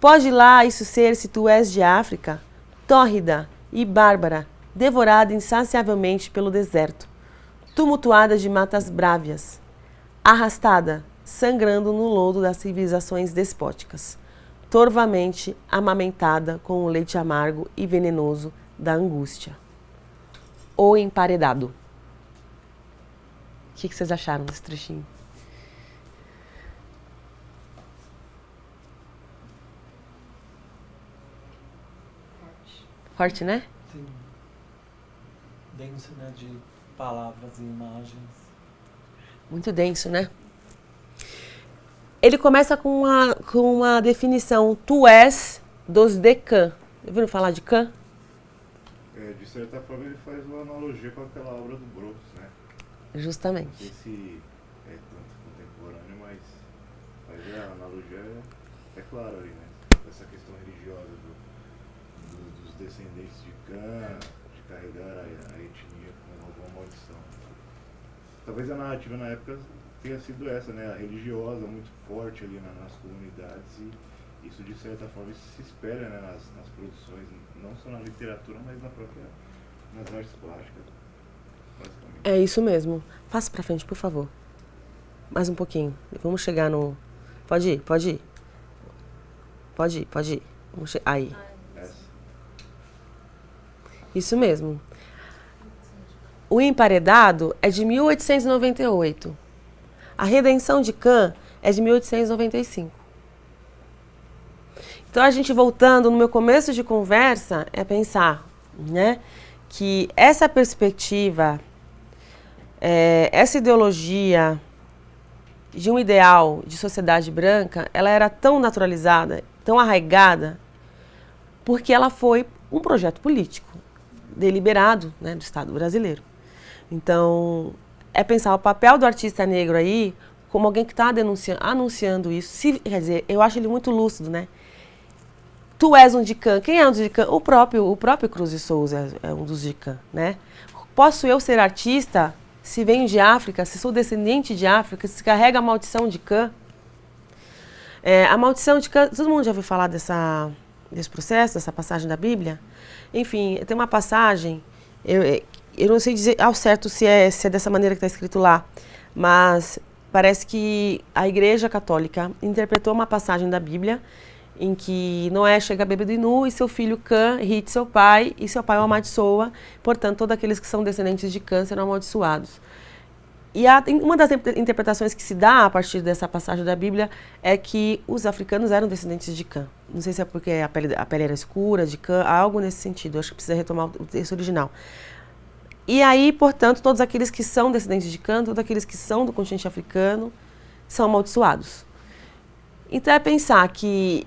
pode lá isso ser se tu és de África, tórrida e bárbara, devorada insaciavelmente pelo deserto, tumultuada de matas brávias, arrastada, sangrando no lodo das civilizações despóticas, torvamente amamentada com o leite amargo e venenoso da angústia. O emparedado. O que vocês acharam desse trechinho? Forte, né? Sim. Denso, né? De palavras e imagens. Muito denso, né? Ele começa com uma definição. Tu és dos de Cã. Ouviram falar de Cã? De certa forma ele faz uma analogia com aquela obra do Brooks, né? Justamente. Não sei se é tanto contemporâneo, mas a analogia é clara ali, né? Essa questão religiosa dos descendentes de Cã, de carregar a etnia com alguma maldição. Talvez a narrativa na época tenha sido essa, né? A religiosa, muito forte ali nas comunidades, e isso de certa forma se espelha, né? nas produções, não só na literatura, mas nas artes plásticas. basicamente. É isso mesmo. Passa pra frente, por favor. Mais um pouquinho. Vamos chegar no... Pode ir. Pode ir. Aí. Essa. Isso mesmo. O emparedado é de 1898. A redenção de Cã é de 1895. Então, a gente voltando no meu começo de conversa, é pensar, né, que essa perspectiva, essa ideologia de um ideal de sociedade branca, ela era tão naturalizada, tão arraigada, porque ela foi um projeto político deliberado, né, do Estado brasileiro. Então, é pensar o papel do artista negro aí como alguém que está anunciando isso. Quer dizer, eu acho ele muito lúcido, né? Tu és um de Cã. Quem é um de Cã? O próprio Cruz de Souza é um dos de Cã, né? Posso eu ser artista se venho de África, se sou descendente de África, se carrega a maldição de Cã? A maldição de Cã, todo mundo já ouviu falar desse processo, dessa passagem da Bíblia? Enfim, tem uma passagem, eu não sei dizer ao certo se é dessa maneira que está escrito lá, mas parece que a Igreja Católica interpretou uma passagem da Bíblia em que Noé chega bêbado e nu e seu filho Cã ri de seu pai e seu pai o amaldiçoa, portanto todos aqueles que são descendentes de Cã serão amaldiçoados. E uma das interpretações que se dá a partir dessa passagem da Bíblia é que os africanos eram descendentes de Cã. Não sei se é porque a pele era escura de Cã, algo nesse sentido, acho que precisa retomar o texto original. E aí, portanto, todos aqueles que são descendentes de Cã, todos aqueles que são do continente africano, são amaldiçoados. Então é pensar que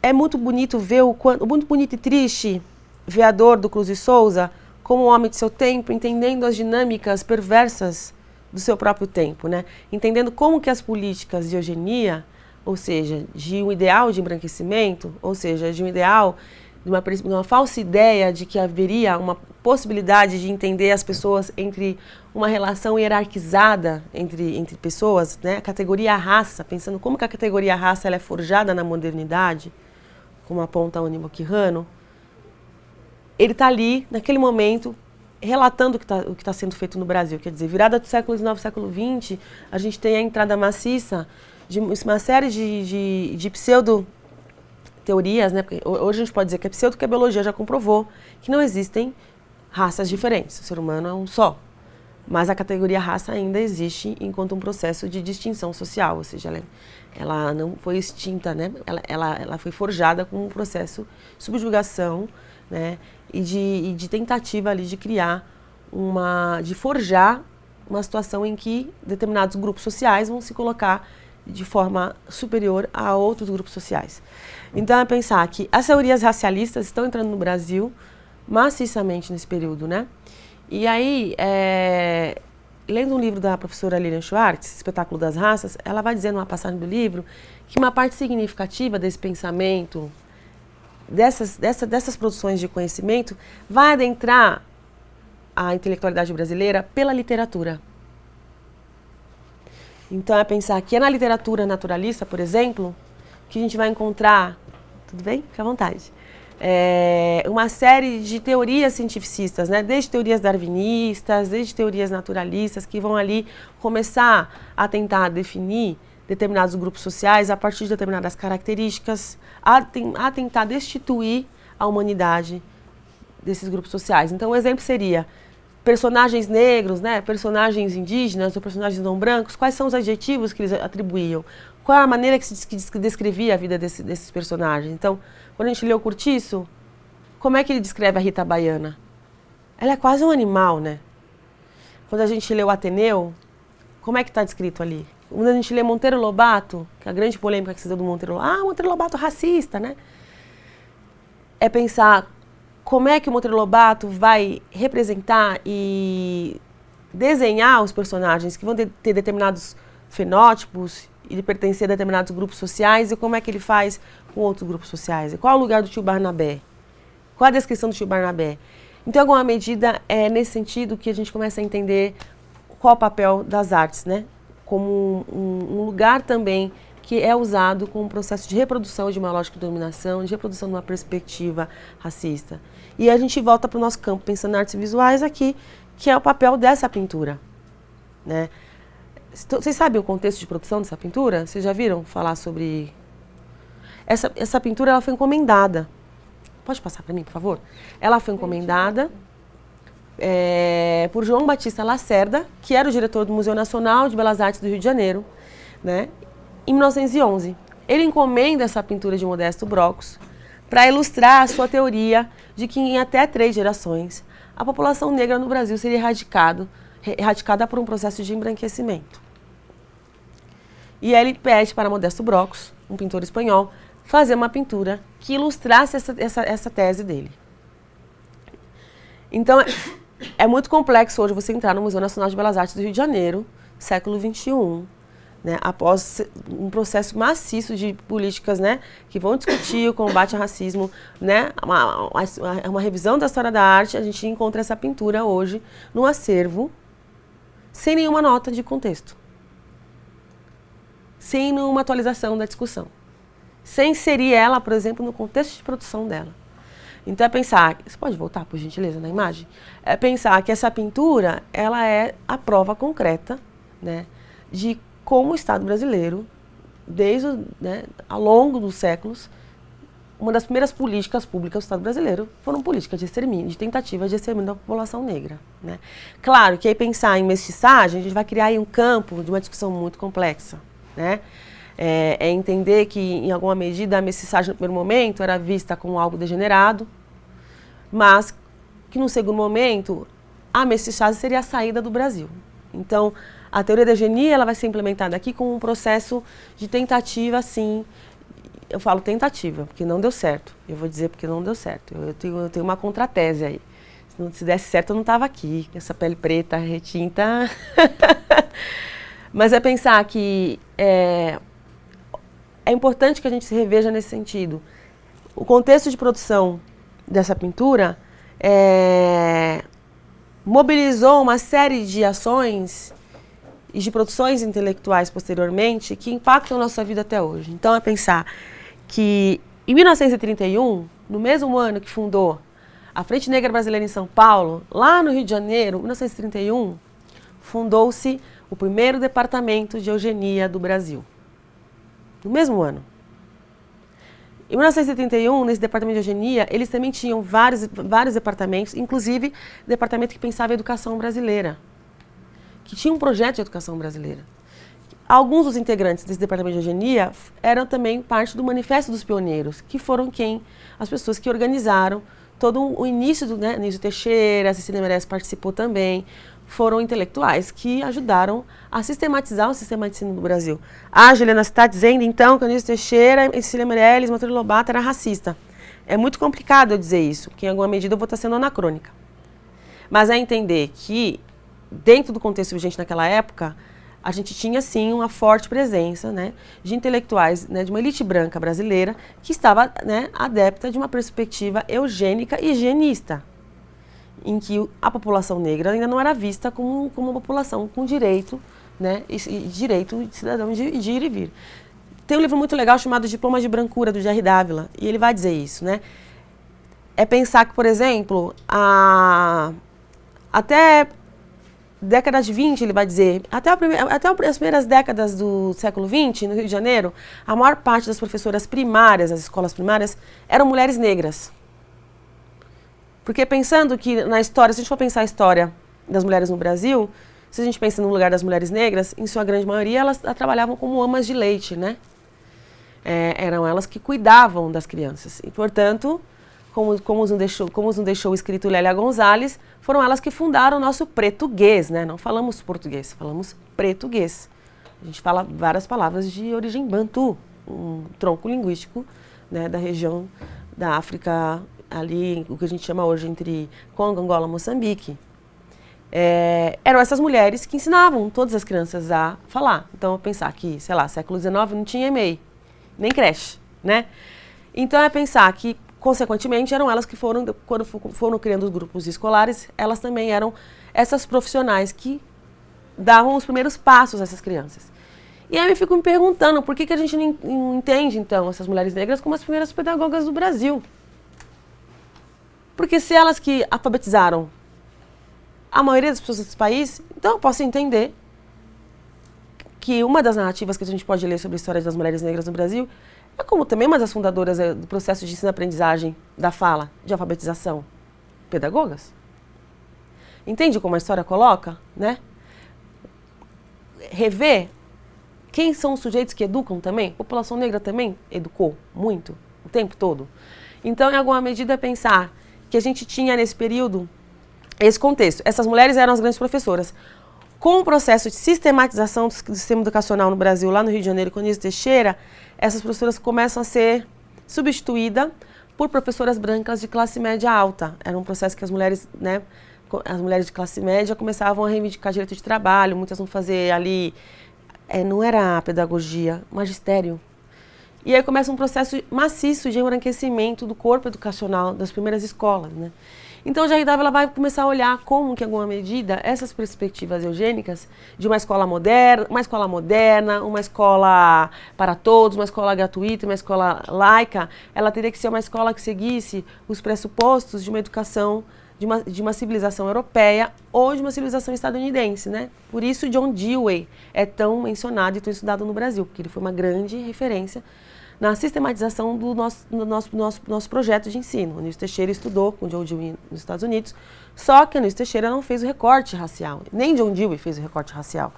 é muito bonito ver muito bonito e triste ver a dor do Cruz de Souza como um homem de seu tempo, entendendo as dinâmicas perversas do seu próprio tempo, né? Entendendo como que as políticas de eugenia, ou seja, de um ideal de embranquecimento, ou seja, de um ideal, de uma falsa ideia de que haveria uma possibilidade de entender as pessoas entre uma relação hierarquizada entre pessoas, né? A categoria raça, pensando como que a categoria raça ela é forjada na modernidade, como aponta o Aníbal Quijano, ele está ali, naquele momento, relatando o que está sendo feito no Brasil. Quer dizer, virada do século XIX, século XX, a gente tem a entrada maciça de uma série de pseudo-teorias, né? Porque hoje a gente pode dizer que a pseudo, que a biologia já comprovou que não existem raças diferentes. O ser humano é um só. Mas a categoria raça ainda existe enquanto um processo de distinção social, ou seja, ela não foi extinta, né? Ela foi forjada como um processo de subjugação, né? E de tentativa ali de criar de forjar uma situação em que determinados grupos sociais vão se colocar de forma superior a outros grupos sociais. Então é pensar que as teorias racialistas estão entrando no Brasil maciçamente nesse período, né? E aí, lendo um livro da professora Lilian Schwartz, Espetáculo das Raças, ela vai dizer numa passagem do livro que uma parte significativa desse pensamento, dessas produções de conhecimento, vai adentrar a intelectualidade brasileira pela literatura. Então é pensar que é na literatura naturalista, por exemplo, que a gente vai encontrar, tudo bem? Fique à vontade, uma série de teorias cientificistas, né? Desde teorias darwinistas, desde teorias naturalistas, que vão ali começar a tentar definir determinados grupos sociais a partir de determinadas características, a tentar destituir a humanidade desses grupos sociais. Então, o exemplo seria personagens negros, né? Personagens indígenas ou personagens não brancos, quais são os adjetivos que eles atribuíam? Qual é a maneira que descrevia a vida desses personagens? Então, quando a gente lê o Curtiço, como é que ele descreve a Rita Baiana? Ela é quase um animal, né? Quando a gente lê o Ateneu, como é que está descrito ali? Quando a gente lê Monteiro Lobato, que é a grande polêmica que se deu do Monteiro Lobato, Monteiro Lobato racista, né? É pensar como é que o Monteiro Lobato vai representar e desenhar os personagens que vão ter determinados fenótipos e pertencer a determinados grupos sociais, e como é que ele faz com outros grupos sociais. E qual é o lugar do tio Barnabé? Qual a descrição do tio Barnabé? Então, em alguma medida, é nesse sentido que a gente começa a entender qual o papel das artes, né? Como um lugar também que é usado como processo de reprodução de uma lógica de dominação, de reprodução de uma perspectiva racista. E a gente volta para o nosso campo pensando em artes visuais aqui, que é o papel dessa pintura, né? Vocês sabem o contexto de produção dessa pintura? Vocês já viram falar sobre... Essa pintura ela foi encomendada. Pode passar para mim, por favor? Ela foi encomendada por João Batista Lacerda, que era o diretor do Museu Nacional de Belas Artes do Rio de Janeiro, né, em 1911. Ele encomenda essa pintura de Modesto Brocos para ilustrar a sua teoria de que em até 3 gerações a população negra no Brasil seria erradicada por um processo de embranquecimento. E ele pede para Modesto Brocos, um pintor espanhol, fazer uma pintura que ilustrasse essa tese dele. Então, é muito complexo hoje você entrar no Museu Nacional de Belas Artes do Rio de Janeiro, século XXI, né, após um processo maciço de políticas, né, que vão discutir o combate ao racismo, né, uma revisão da história da arte. A gente encontra essa pintura hoje no acervo, sem nenhuma nota de contexto, sem nenhuma atualização da discussão, sem inserir ela, por exemplo, no contexto de produção dela. Então é pensar, você pode voltar, por gentileza, na imagem? É pensar que essa pintura, ela é a prova concreta, né, de como o Estado brasileiro, ao longo dos séculos, uma das primeiras políticas públicas do Estado brasileiro foram políticas de extermínio, de tentativa de extermínio da população negra, né? Claro que aí pensar em mestiçagem, a gente vai criar aí um campo de uma discussão muito complexa, né? É entender que, em alguma medida, a mestiçagem no primeiro momento era vista como algo degenerado, mas que no segundo momento a mestiçagem seria a saída do Brasil. Então, a teoria da eugenia ela vai ser implementada aqui como um processo de tentativa, assim, eu falo tentativa, porque não deu certo. Eu vou dizer porque não deu certo. Eu tenho uma contratese aí. Se desse certo, eu não estava aqui, com essa pele preta, retinta. Mas é pensar que é importante que a gente se reveja nesse sentido. O contexto de produção dessa pintura mobilizou uma série de ações e de produções intelectuais posteriormente que impactam a nossa vida até hoje. Então, é pensar que em 1931, no mesmo ano que fundou a Frente Negra Brasileira em São Paulo, lá no Rio de Janeiro, 1931, fundou-se o primeiro departamento de eugenia do Brasil. No mesmo ano. Em 1971, nesse departamento de eugenia, eles também tinham vários departamentos, inclusive departamento que pensava em educação brasileira, que tinha um projeto de educação brasileira. Alguns dos integrantes desse departamento de eugenia eram também parte do Manifesto dos Pioneiros, que foram as pessoas que organizaram todo o início do, né, Nísio Teixeira, a Cecília Meirelles participou também, foram intelectuais que ajudaram a sistematizar o sistema de ensino do Brasil. A Juliana está dizendo, então, que o Nísio Teixeira, Cecília Meirelles, Monteiro Lobato era racista. É muito complicado eu dizer isso, porque em alguma medida eu vou estar sendo anacrônica. Mas é entender que, dentro do contexto vigente naquela época, a gente tinha, sim, uma forte presença, né, de intelectuais, né, de uma elite branca brasileira que estava, né, adepta de uma perspectiva eugênica e higienista, em que a população negra ainda não era vista como uma população com direito, né, e direito de cidadão de ir e vir. Tem um livro muito legal chamado Diploma de Brancura, do Jerry Dávila, e ele vai dizer isso, né? É pensar que, por exemplo, até década de 20, ele vai dizer, até as primeiras décadas do século 20, no Rio de Janeiro, a maior parte das professoras primárias, das escolas primárias, eram mulheres negras. Porque pensando que na história, se a gente for pensar a história das mulheres no Brasil, se a gente pensa no lugar das mulheres negras, em sua grande maioria, elas trabalhavam como amas de leite, né? Eram elas que cuidavam das crianças. E, portanto, como nos deixou o escrito Lélia Gonzalez, foram elas que fundaram o nosso pretuguês, né? Não falamos português, falamos pretuguês. A gente fala várias palavras de origem bantu, um tronco linguístico, né, da região da África, ali, o que a gente chama hoje entre Congo, Angola, Moçambique. Eram essas mulheres que ensinavam todas as crianças a falar. Então, pensar que, sei lá, século XIX não tinha e-mail, nem creche, né? Então, é pensar que, consequentemente, eram elas que quando foram criando os grupos escolares, elas também eram essas profissionais que davam os primeiros passos a essas crianças. E aí eu fico me perguntando por que a gente não entende, então, essas mulheres negras como as primeiras pedagogas do Brasil. Porque se elas que alfabetizaram a maioria das pessoas desse país, então eu posso entender que uma das narrativas que a gente pode ler sobre a história das mulheres negras no Brasil é como também uma das fundadoras do processo de ensino-aprendizagem da fala, de alfabetização, pedagogas. Entende como a história coloca, né? Rever quem são os sujeitos que educam também. A população negra também educou muito, o tempo todo. Então, em alguma medida, pensar que a gente tinha nesse período esse contexto. Essas mulheres eram as grandes professoras. Com o processo de sistematização do sistema educacional no Brasil, lá no Rio de Janeiro, com Anísio Teixeira, essas professoras começam a ser substituídas por professoras brancas de classe média alta. Era um processo que as mulheres, né, as mulheres de classe média começavam a reivindicar direito de trabalho, muitas vão fazer ali, não era pedagogia, magistério. E aí começa um processo maciço de embranquecimento do corpo educacional das primeiras escolas, né? Então, Jair Dávila vai começar a olhar como, que, em alguma medida, essas perspectivas eugênicas de uma escola moderna, uma escola para todos, uma escola gratuita, uma escola laica, ela teria que ser uma escola que seguisse os pressupostos de uma educação, de uma civilização europeia ou de uma civilização estadunidense, né? Por isso, John Dewey é tão mencionado e tão estudado no Brasil, porque ele foi uma grande referência na sistematização do nosso projeto de ensino. O Anísio Teixeira estudou com John Dewey nos Estados Unidos, só que o Anísio Teixeira não fez o recorte racial, nem John Dewey fez o recorte racial.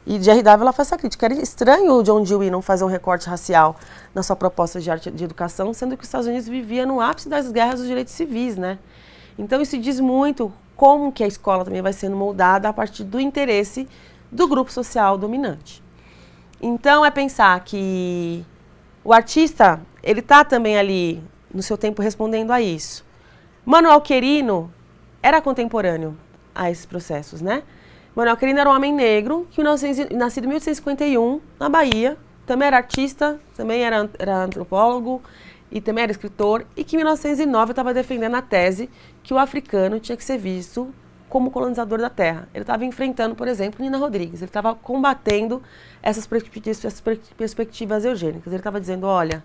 E Jair Dávila faz essa crítica. Era estranho o John Dewey não fazer um recorte racial na sua proposta de arte de educação, sendo que os Estados Unidos vivia no ápice das guerras dos direitos civis, né? Então isso diz muito como que a escola também vai sendo moldada a partir do interesse do grupo social dominante. Então é pensar que o artista, ele está também ali, no seu tempo, respondendo a isso. Manuel Querino era contemporâneo a esses processos, né? Manuel Querino era um homem negro, que nascido em 1851, na Bahia, também era artista, também era antropólogo e também era escritor, e que em 1909 estava defendendo a tese que o africano tinha que ser visto como colonizador da terra. Ele estava enfrentando, por exemplo, Nina Rodrigues, ele estava combatendo essas perspectivas eugênicas. Ele estava dizendo, olha,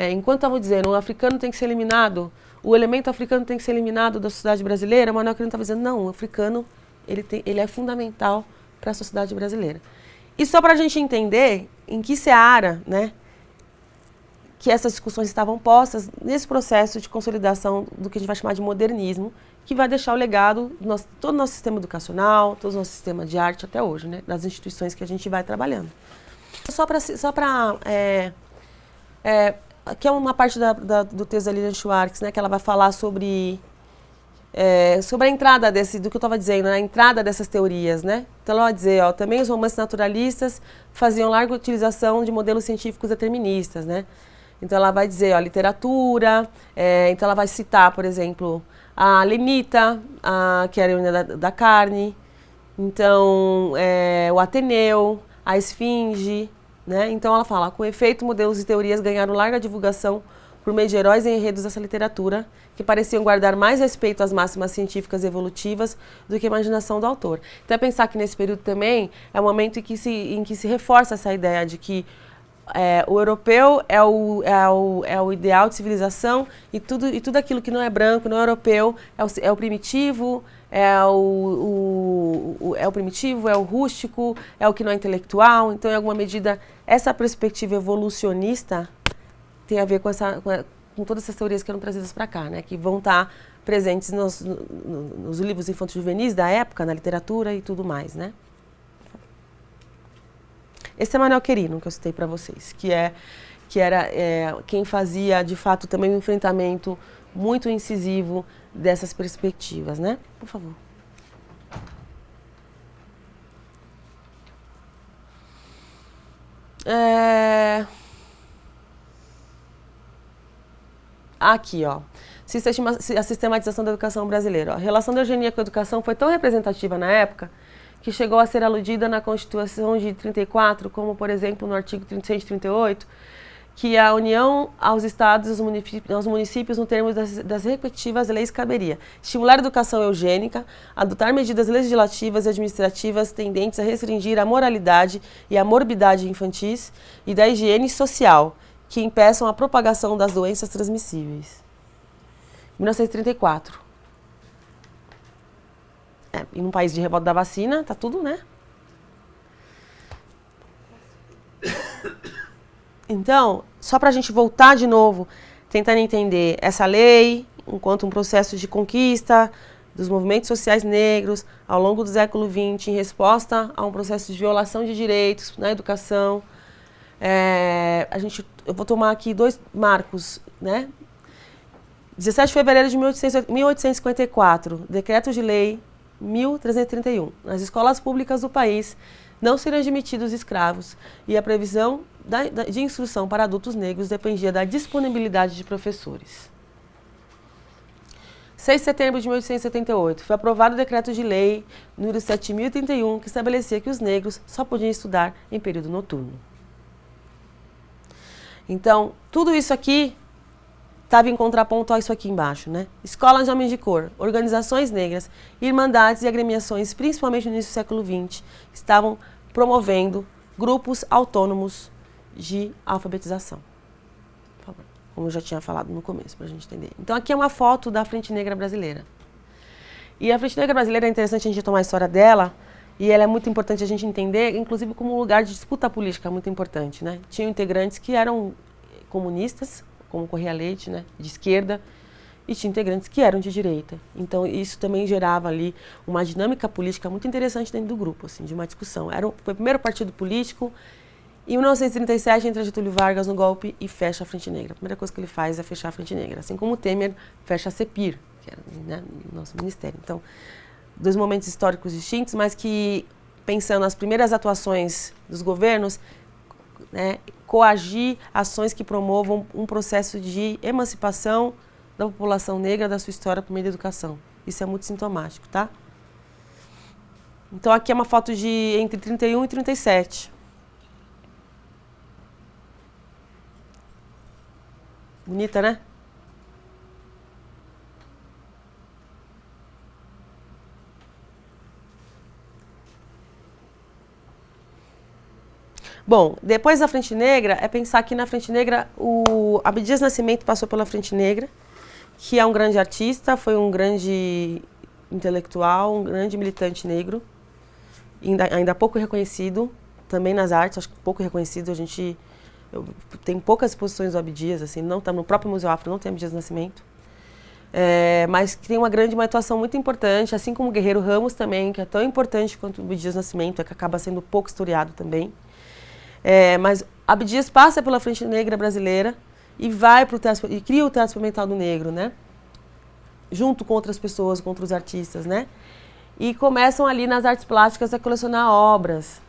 enquanto estava dizendo o africano tem que ser eliminado, o elemento africano tem que ser eliminado da sociedade brasileira, o Manuel Querino estava dizendo, não, o africano ele é fundamental para a sociedade brasileira. E só para a gente entender em que seara, né, que essas discussões estavam postas nesse processo de consolidação do que a gente vai chamar de modernismo, que vai deixar o legado do todo o nosso sistema educacional, todo o nosso sistema de arte até hoje, né, das instituições que a gente vai trabalhando. Aqui é uma parte do texto da Lilian Schwartz, né, que ela vai falar sobre a entrada do que eu estava dizendo, né, a entrada dessas teorias, né? Então ela vai dizer, ó, também os romances naturalistas faziam larga utilização de modelos científicos deterministas, né? Então ela vai dizer, ó, literatura, então ela vai citar, por exemplo, a Lenita, que era a heroína da carne, então o Ateneu, a Esfinge, né? Então ela fala, com efeito, modelos e teorias ganharam larga divulgação por meio de heróis e enredos dessa literatura, que pareciam guardar mais respeito às máximas científicas e evolutivas do que a imaginação do autor. Então é pensar que nesse período também é um momento em que se reforça essa ideia de que o europeu é o ideal de civilização e tudo aquilo que não é branco, não é europeu, é o primitivo, é o primitivo, é o rústico, é o que não é intelectual. Então, em alguma medida, essa perspectiva evolucionista tem a ver com todas essas teorias que eram trazidas para cá, né? Que vão estar presentes nos livros infantos juvenis da época, na literatura e tudo mais, né? Esse é Manuel Querino, que eu citei para vocês, que era quem fazia, de fato, também um enfrentamento muito incisivo dessas perspectivas, né? Por favor. Aqui, ó. A sistematização da educação brasileira. Ó. A relação da eugenia com a educação foi tão representativa na época que chegou a ser aludida na Constituição de 34, como, por exemplo, no artigo 138, que a união aos estados e aos municípios no termo das respectivas leis caberia. Estimular a educação eugênica, adotar medidas legislativas e administrativas tendentes a restringir a moralidade e a morbidade infantis e da higiene social, que impeçam a propagação das doenças transmissíveis. 1934. E num país de revolta da vacina, tá tudo, né? Então, só para a gente voltar de novo, tentando entender essa lei enquanto um processo de conquista dos movimentos sociais negros ao longo do século XX, em resposta a um processo de violação de direitos na educação. Eu vou tomar aqui 2 marcos, né? 17 de fevereiro de 1854, Decreto de Lei 1331. Nas escolas públicas do país não serão admitidos escravos e a previsão de instrução para adultos negros dependia da disponibilidade de professores. 6 de setembro de 1878, foi aprovado o Decreto de Lei número 7.031, que estabelecia que os negros só podiam estudar em período noturno. Então, tudo isso aqui estava em contraponto a isso aqui embaixo, né? Escolas de homens de cor, organizações negras, irmandades e agremiações, principalmente no início do século XX, estavam promovendo grupos autônomos de alfabetização. Por favor. Como eu já tinha falado no começo, para a gente entender. Então, aqui é uma foto da Frente Negra Brasileira. E a Frente Negra Brasileira é interessante a gente tomar a história dela, e ela é muito importante a gente entender, inclusive como um lugar de disputa política muito importante, né? Tinham integrantes que eram comunistas, como Correia Leite, né, de esquerda, e tinha integrantes que eram de direita. Então, isso também gerava ali uma dinâmica política muito interessante dentro do grupo, assim, de uma discussão. Foi o primeiro partido político. Em 1937, entra Getúlio Vargas no golpe e fecha a Frente Negra. A primeira coisa que ele faz é fechar a Frente Negra, assim como o Temer fecha a CEPIR, que era, né, o nosso ministério. Então, 2 momentos históricos distintos, mas que, pensando nas primeiras atuações dos governos, né, coagir ações que promovam um processo de emancipação da população negra da sua história por meio da educação. Isso é muito sintomático, tá? Então, aqui é uma foto de entre 31 e 37. Bonita, né? Bom, depois da Frente Negra, é pensar que na Frente Negra, o Abdias Nascimento passou pela Frente Negra, que é um grande artista, foi um grande intelectual, um grande militante negro, ainda pouco reconhecido, também nas artes, acho que pouco reconhecido. Tem poucas exposições do Abdias, assim, não tá no próprio Museu Afro, não tem Abdias Nascimento. Mas que tem uma atuação muito importante, assim como o Guerreiro Ramos também, que é tão importante quanto o Abdias Nascimento, que acaba sendo pouco historiado também. Mas Abdias passa pela Frente Negra Brasileira e e cria o Teatro Experimental do Negro, né? Junto com outras pessoas, com outros artistas, né? E começam ali nas artes plásticas a colecionar obras.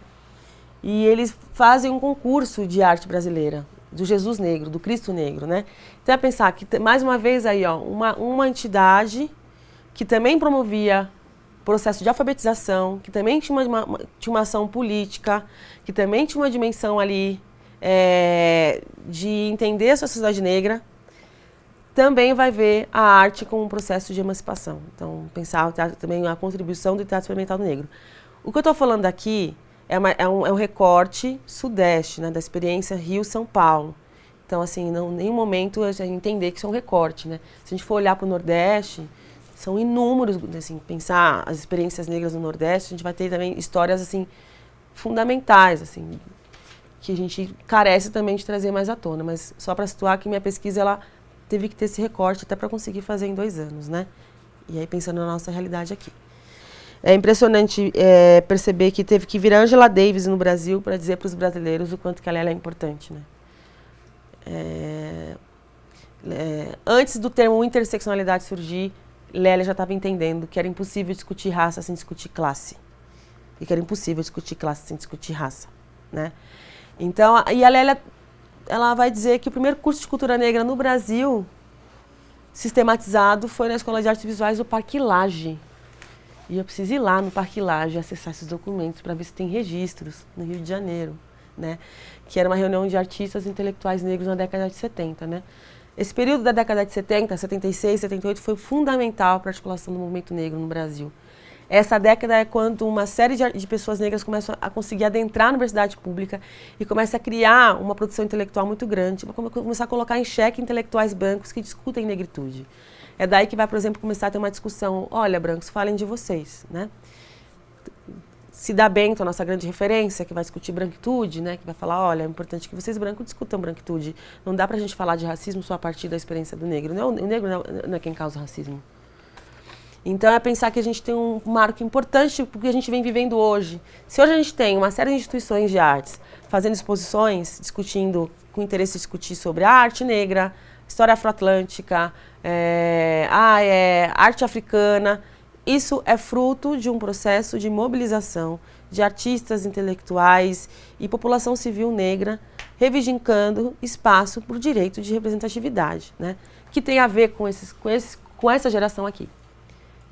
E eles fazem um concurso de arte brasileira, do Jesus Negro, do Cristo Negro, né? Então é pensar que, mais uma vez aí, ó, uma entidade que também promovia processo de alfabetização, que também tinha uma ação política, que também tinha uma dimensão ali de entender a sociedade negra, também vai ver a arte como um processo de emancipação. Então, pensar também a contribuição do Teatro Experimental do Negro. O que eu estou falando aqui é um recorte sudeste, né, da experiência Rio-São Paulo. Então, assim, em nenhum momento a gente entender que isso é um recorte, né? Se a gente for olhar para o Nordeste, são inúmeros, assim, pensar as experiências negras no Nordeste, a gente vai ter também histórias, assim, fundamentais, assim, que a gente carece também de trazer mais à tona. Mas só para situar que minha pesquisa, ela teve que ter esse recorte até para conseguir fazer em 2 anos, né? E aí pensando na nossa realidade aqui. É impressionante perceber que teve que vir Angela Davis no Brasil para dizer para os brasileiros o quanto que ela é importante, né? Antes do termo interseccionalidade surgir, Lélia já estava entendendo que era impossível discutir raça sem discutir classe. E que era impossível discutir classe sem discutir raça, né? Então, e a Lélia, ela vai dizer que o primeiro curso de cultura negra no Brasil, sistematizado, foi na Escola de Artes Visuais do Parque Lage. E eu preciso ir lá no Parque Lage acessar esses documentos para ver se tem registros no Rio de Janeiro né? Que era uma reunião de artistas intelectuais negros na década de 70, né? Esse período da década de 70, 76, 78 foi fundamental para a articulação do movimento negro no Brasil. Essa década é quando uma série de pessoas negras começam a conseguir adentrar na universidade pública e começa a criar uma produção intelectual muito grande, começar a colocar em xeque intelectuais brancos que discutem negritude. É daí que vai, por exemplo, começar a ter uma discussão, olha, brancos, falem de vocês, né? Cida Bento, a nossa grande referência, que vai discutir branquitude, né? Que vai falar, olha, é importante que vocês brancos discutam branquitude. Não dá pra gente falar de racismo só a partir da experiência do negro. O negro não é quem causa racismo. Então é pensar que a gente tem um marco importante porque a gente vem vivendo hoje. Se hoje a gente tem uma série de instituições de artes fazendo exposições, discutindo, com interesse em discutir sobre a arte negra, história afroatlântica, arte africana, isso é fruto de um processo de mobilização de artistas, intelectuais e população civil negra reivindicando espaço para o direito de representatividade, né? Que tem a ver com essa geração aqui,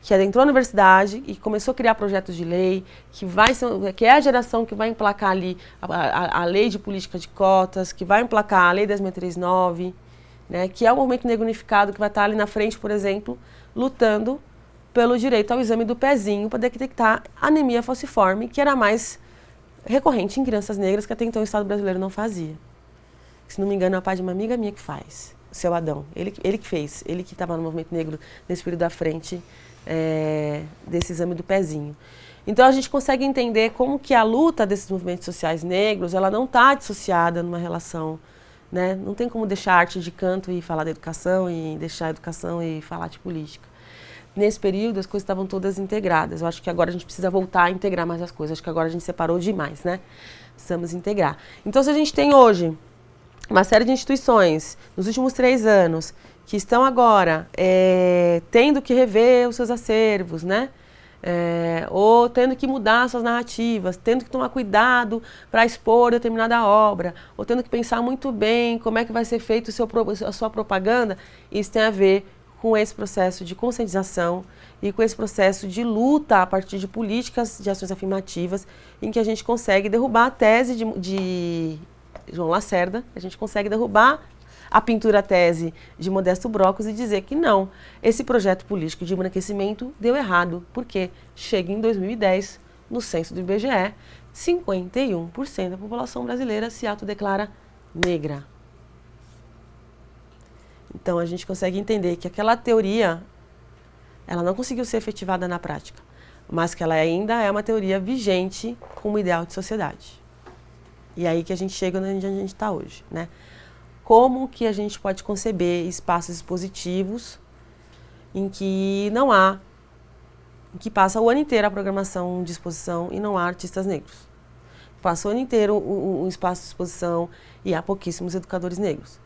que adentrou na universidade e começou a criar projetos de lei, que é a geração que vai emplacar ali a lei de política de cotas, que vai emplacar a lei 10.639, né, que é o movimento negro unificado que vai estar ali na frente, por exemplo, lutando pelo direito ao exame do pezinho para detectar anemia falciforme, que era mais recorrente em crianças negras que até então o Estado brasileiro não fazia. Se não me engano, é o pai de uma amiga minha que faz, o seu Adão. Ele que fez, ele que estava no movimento negro nesse período à frente desse exame do pezinho. Então a gente consegue entender como que a luta desses movimentos sociais negros, ela não está dissociada numa relação, né? Não tem como deixar a arte de canto e falar da educação, e deixar a educação e falar de política. Nesse período as coisas estavam todas integradas. Eu acho que agora a gente precisa voltar a integrar mais as coisas. Acho que agora a gente separou demais, né? Precisamos integrar. Então se a gente tem hoje uma série de instituições, nos últimos 3 anos, que estão agora tendo que rever os seus acervos, né? Ou tendo que mudar suas narrativas, tendo que tomar cuidado para expor determinada obra, ou tendo que pensar muito bem como é que vai ser feito a sua propaganda, isso tem a ver com esse processo de conscientização e com esse processo de luta a partir de políticas de ações afirmativas, em que a gente consegue derrubar a tese de João Lacerda, a gente consegue derrubar a pintura-tese de Modesto Brockos e dizer que não, esse projeto político de embranquecimento deu errado, porque chega em 2010, no censo do IBGE, 51% da população brasileira se autodeclara negra. Então a gente consegue entender que aquela teoria, ela não conseguiu ser efetivada na prática, mas que ela ainda é uma teoria vigente como ideal de sociedade. E aí que a gente chega onde a gente está hoje, né? Como que a gente pode conceber espaços expositivos em que passa o ano inteiro a programação de exposição e não há artistas negros. Passa o ano inteiro um espaço de exposição e há pouquíssimos educadores negros.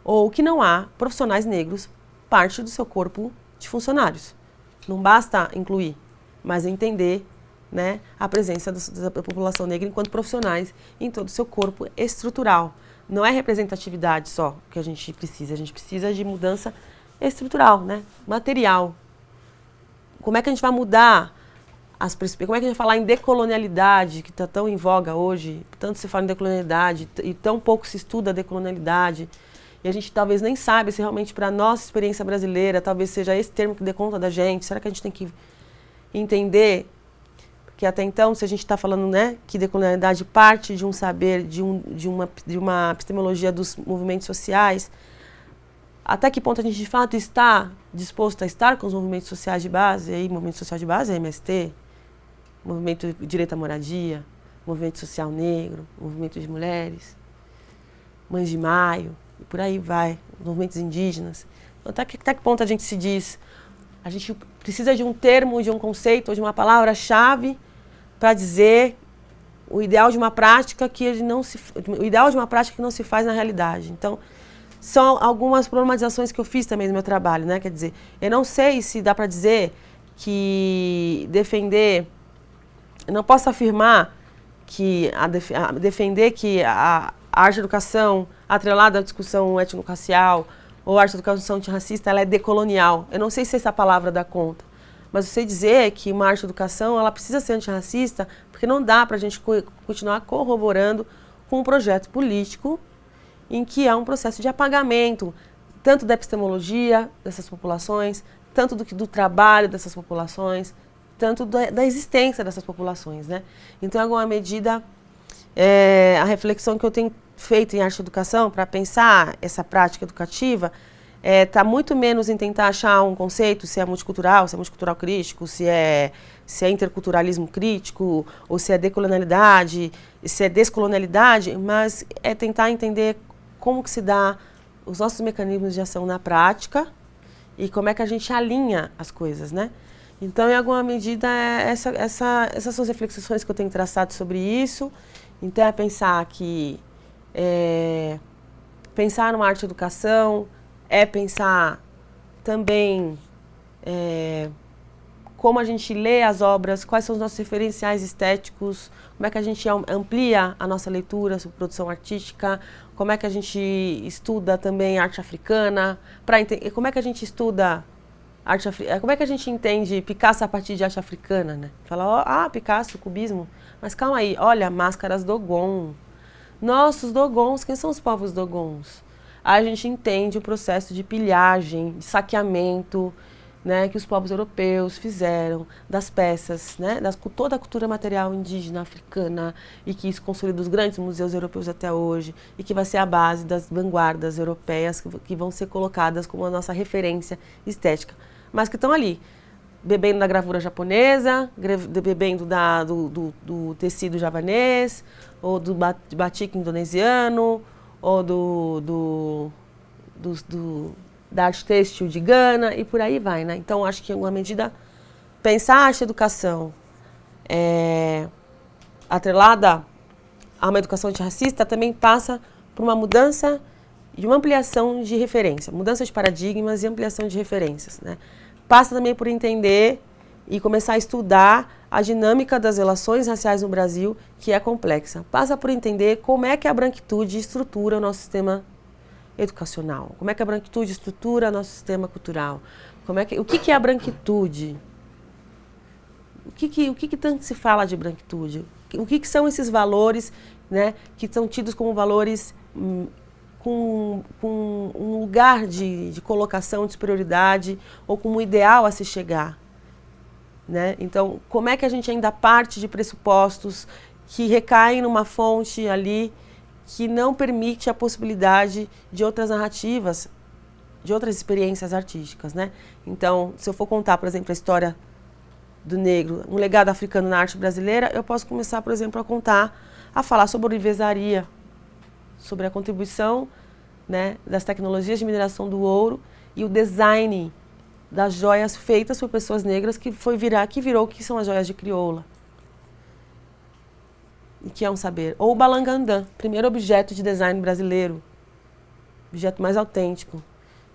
Ou que não há profissionais negros parte do seu corpo de funcionários. Não basta incluir, mas entender, né, a presença da população negra enquanto profissionais em todo o seu corpo estrutural. Não é representatividade só que a gente precisa de mudança estrutural, né, material. Como é que a gente vai mudar como é que a gente vai falar em decolonialidade, que está tão em voga hoje, tanto se fala em decolonialidade e tão pouco se estuda a decolonialidade, e a gente talvez nem sabe se realmente para a nossa experiência brasileira, talvez seja esse termo que dê conta da gente. Será que a gente tem que entender que até então, se a gente está falando, né, que decolonialidade parte de um saber, de uma epistemologia dos movimentos sociais, até que ponto a gente de fato está disposto a estar com os movimentos sociais de base, aí movimento social de base é MST, movimento de direito à moradia, movimento social negro, movimento de mulheres, Mães de Maio, e por aí vai, movimentos indígenas. Então, até que ponto a gente se diz, a gente precisa de um termo, de um conceito, ou de uma palavra-chave para dizer o ideal de uma prática que não se faz na realidade. Então, são algumas problematizações que eu fiz também no meu trabalho, né? Quer dizer, eu não sei se dá para dizer que eu não posso afirmar que defender que a arte educação atrelada à discussão étnico-racial ou arte educação antirracista, ela é decolonial. Eu não sei se essa palavra dá conta, mas eu sei dizer que uma arte educação ela precisa ser antirracista porque não dá para a gente continuar corroborando com um projeto político em que há um processo de apagamento, tanto da epistemologia dessas populações, tanto do trabalho dessas populações, tanto da existência dessas populações, né? Então, em alguma medida, a reflexão que eu tenho feito em arte e educação para pensar essa prática educativa está muito menos em tentar achar um conceito, se é multicultural crítico, se é interculturalismo crítico, ou se é decolonialidade, se é descolonialidade, mas é tentar entender como que se dá os nossos mecanismos de ação na prática e como é que a gente alinha as coisas, né? Então, em alguma medida, essas são as reflexões que eu tenho traçado sobre isso. Então, é pensar que pensar numa arte e educação é pensar também como a gente lê as obras, quais são os nossos referenciais estéticos, como é que a gente amplia a nossa leitura sobre produção artística, como é que a gente estuda também arte africana, como é que a gente estuda como é que a gente entende Picasso a partir de arte africana, né? Fala, Picasso, cubismo, mas calma aí, olha, máscaras Dogon. Nossos Dogons, quem são os povos Dogons? A gente entende o processo de pilhagem, de saqueamento, né, que os povos europeus fizeram das peças, né, toda a cultura material indígena, africana, e que isso consolida os grandes museus europeus até hoje, e que vai ser a base das vanguardas europeias que vão ser colocadas como a nossa referência estética, mas que estão ali, bebendo da gravura japonesa, bebendo do tecido javanês, ou do batik indonesiano, ou da arte têxtil de Gana, e por aí vai, né? Então, acho que, em alguma medida, pensar a arte e educação atrelada a uma educação antirracista também passa por uma mudança e uma ampliação de referência, mudança de paradigmas e ampliação de referências, né? Passa também por entender e começar a estudar a dinâmica das relações raciais no Brasil, que é complexa. Passa por entender como é que a branquitude estrutura o nosso sistema educacional, como é que a branquitude estrutura nosso sistema cultural, o que é a branquitude, o que tanto se fala de branquitude, o que são esses valores, né, que são tidos como valores com um lugar de colocação, de superioridade, ou com um ideal a se chegar, né? Então, como é que a gente ainda parte de pressupostos que recaem numa fonte ali que não permite a possibilidade de outras narrativas, de outras experiências artísticas, né? Então, se eu for contar, por exemplo, a história do negro, um legado africano na arte brasileira, eu posso começar, por exemplo, a falar sobre a ourivesaria, sobre a contribuição, né, das tecnologias de mineração do ouro e o design das joias feitas por pessoas negras que virou o que são as joias de crioula. E que é um saber. Ou o balangandã, primeiro objeto de design brasileiro, objeto mais autêntico,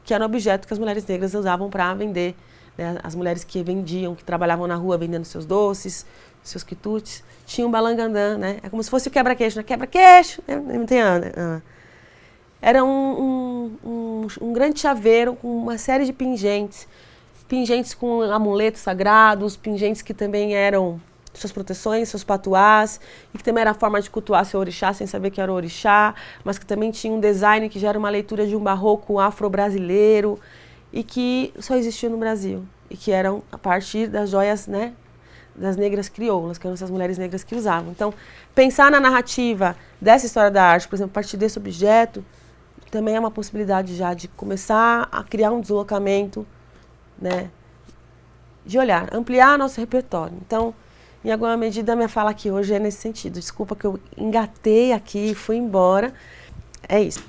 que era um objeto que as mulheres negras usavam para vender, né? As mulheres que vendiam, que trabalhavam na rua vendendo seus doces, seus quitutes, tinham um balangandã, né? É como se fosse o quebra-queixo, né? Quebra-queixo! Não tem ano. Era um grande chaveiro com uma série de pingentes com amuletos sagrados, pingentes que também eram suas proteções, seus patuás, e que também era a forma de cultuar seu orixá sem saber que era o orixá, mas que também tinha um design que já era uma leitura de um barroco afro-brasileiro e que só existia no Brasil, e que eram a partir das joias, né, das negras crioulas, que eram essas mulheres negras que usavam. Então, pensar na narrativa dessa história da arte, por exemplo, a partir desse objeto, também é uma possibilidade já de começar a criar um deslocamento, né, de olhar, ampliar nosso repertório. Então, em alguma medida, a minha fala aqui hoje é nesse sentido. Desculpa que eu engatei aqui e fui embora. É isso.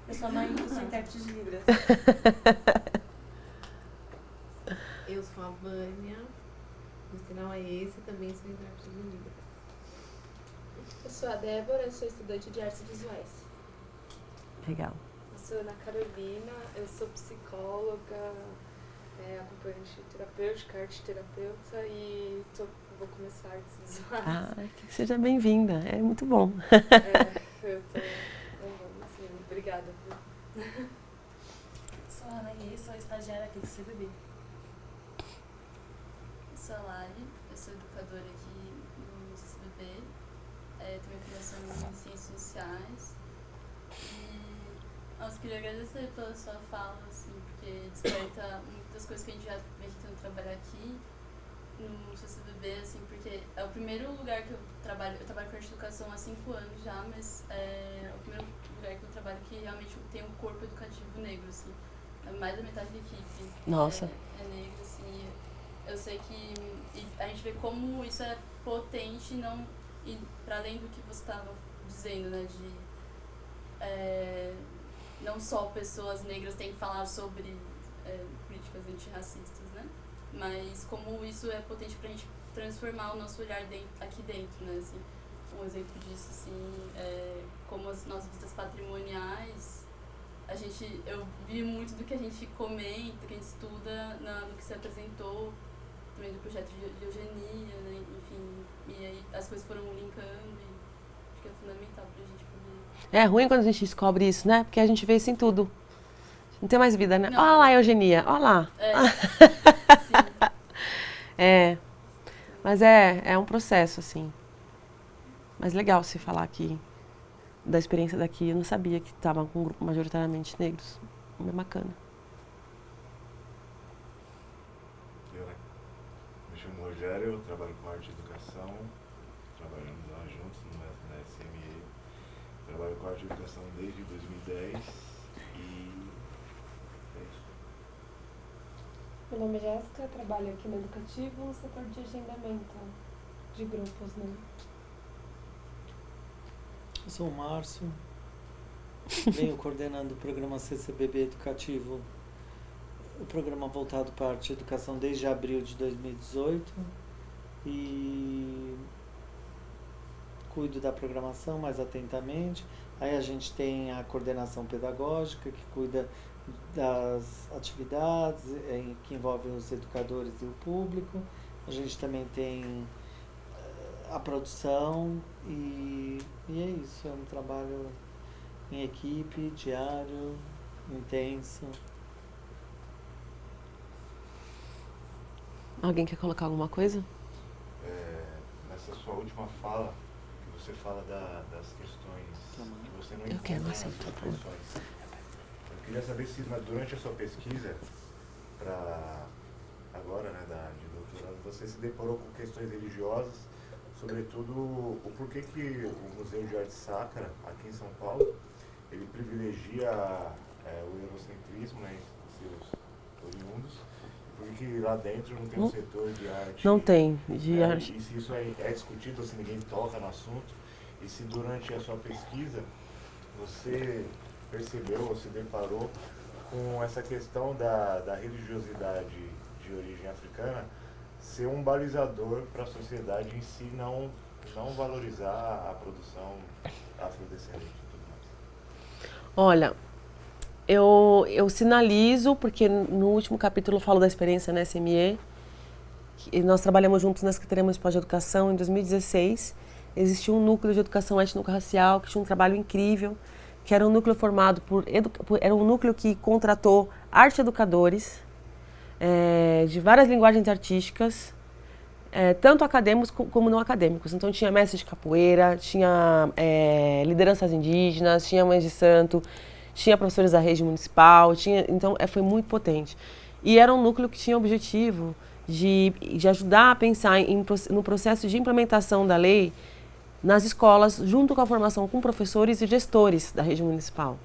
Eu sou mãe e sou intérprete de Libras. Eu sou a Vânia, o sinal é esse, também sou intérprete de Libras. Eu sou a Débora, eu sou estudante de artes visuais. Legal. Eu sou Ana Carolina, eu sou psicóloga, acompanhante terapêutica, arte terapeuta e vou começar artes visuais. Que seja bem-vinda, é muito bom. Eu tô assim, obrigada. Sou a Ana Iê, sou estagiária aqui do CBB. Eu Salari, eu sou educadora aqui no CCBB, tenho formação em Ciências Sociais. E, queria agradecer pela sua fala, assim, porque desperta muitas coisas que a gente já vem tentando trabalhar aqui no CCBB, assim, porque é o primeiro lugar que eu trabalho com arte de educação há 5 anos já, mas é o primeiro lugar que eu trabalho que realmente tem um corpo educativo negro, assim, mais da metade da equipe. Nossa. É negro, assim, eu sei que a gente vê como isso é potente, não, e para além do que você estava dizendo, né, de não só pessoas negras têm que falar sobre políticas antirracistas, né? Mas como isso é potente pra gente transformar o nosso olhar aqui dentro, né? Assim, um exemplo disso, assim, como as nossas vistas patrimoniais, eu vi muito do que a gente comenta, do que a gente estuda no que se apresentou, também do projeto de eugenia, né? Enfim, e aí as coisas foram linkando e acho que é fundamental pra gente poder... É ruim quando a gente descobre isso, né? Porque a gente vê isso em tudo. Não tem mais vida, né? Não. Olha lá a eugenia, olha lá. Sim. Mas é um processo, assim. Mas legal você falar aqui da experiência daqui. Eu não sabia que estava com um grupo majoritariamente negros. É bacana. Me chamo Rogério, eu trabalho com arte e educação. Trabalhamos lá juntos na SME. Trabalho com arte e educação desde 2010 e é isso. Meu nome é Jéssica, trabalho aqui no Educativo, no setor de agendamento de grupos, né? Eu sou o Márcio, venho coordenando o programa CCBB Educativo, o programa voltado para a arte e educação desde abril de 2018 e cuido da programação mais atentamente. Aí a gente tem a coordenação pedagógica, que cuida das atividades, que envolvem os educadores e o público. A gente também tem a produção e é isso, é um trabalho em equipe, diário, intenso. Alguém quer colocar alguma coisa? Nessa sua última fala, que você fala das questões que você não encontra nas suas profissões. Eu queria saber se durante a sua pesquisa, agora, né, de doutorado, você se deparou com questões religiosas, sobretudo o porquê que o Museu de Arte Sacra, aqui em São Paulo, ele privilegia o eurocentrismo, né, em seus oriundos, porque lá dentro não tem um setor de arte. Não tem, arte. E se isso é discutido, se ninguém toca no assunto, e se durante a sua pesquisa você percebeu ou se deparou com essa questão da religiosidade de origem africana ser um balizador para a sociedade em si não valorizar a produção afrodescendente e tudo mais. Olha, eu sinalizo, porque no último capítulo eu falo da experiência na SME, e nós trabalhamos juntos na Secretaria Municipal de Educação em 2016. Existia um núcleo de educação étnico-racial que tinha um trabalho incrível, que era um núcleo formado era um núcleo que contratou arte-educadores de várias linguagens artísticas, tanto acadêmicos como não acadêmicos. Então tinha mestre de capoeira, tinha lideranças indígenas, tinha mães de santo, tinha professores da rede municipal, então foi muito potente. E era um núcleo que tinha o objetivo de ajudar a pensar no processo de implementação da lei nas escolas, junto com a formação com professores e gestores da rede municipal.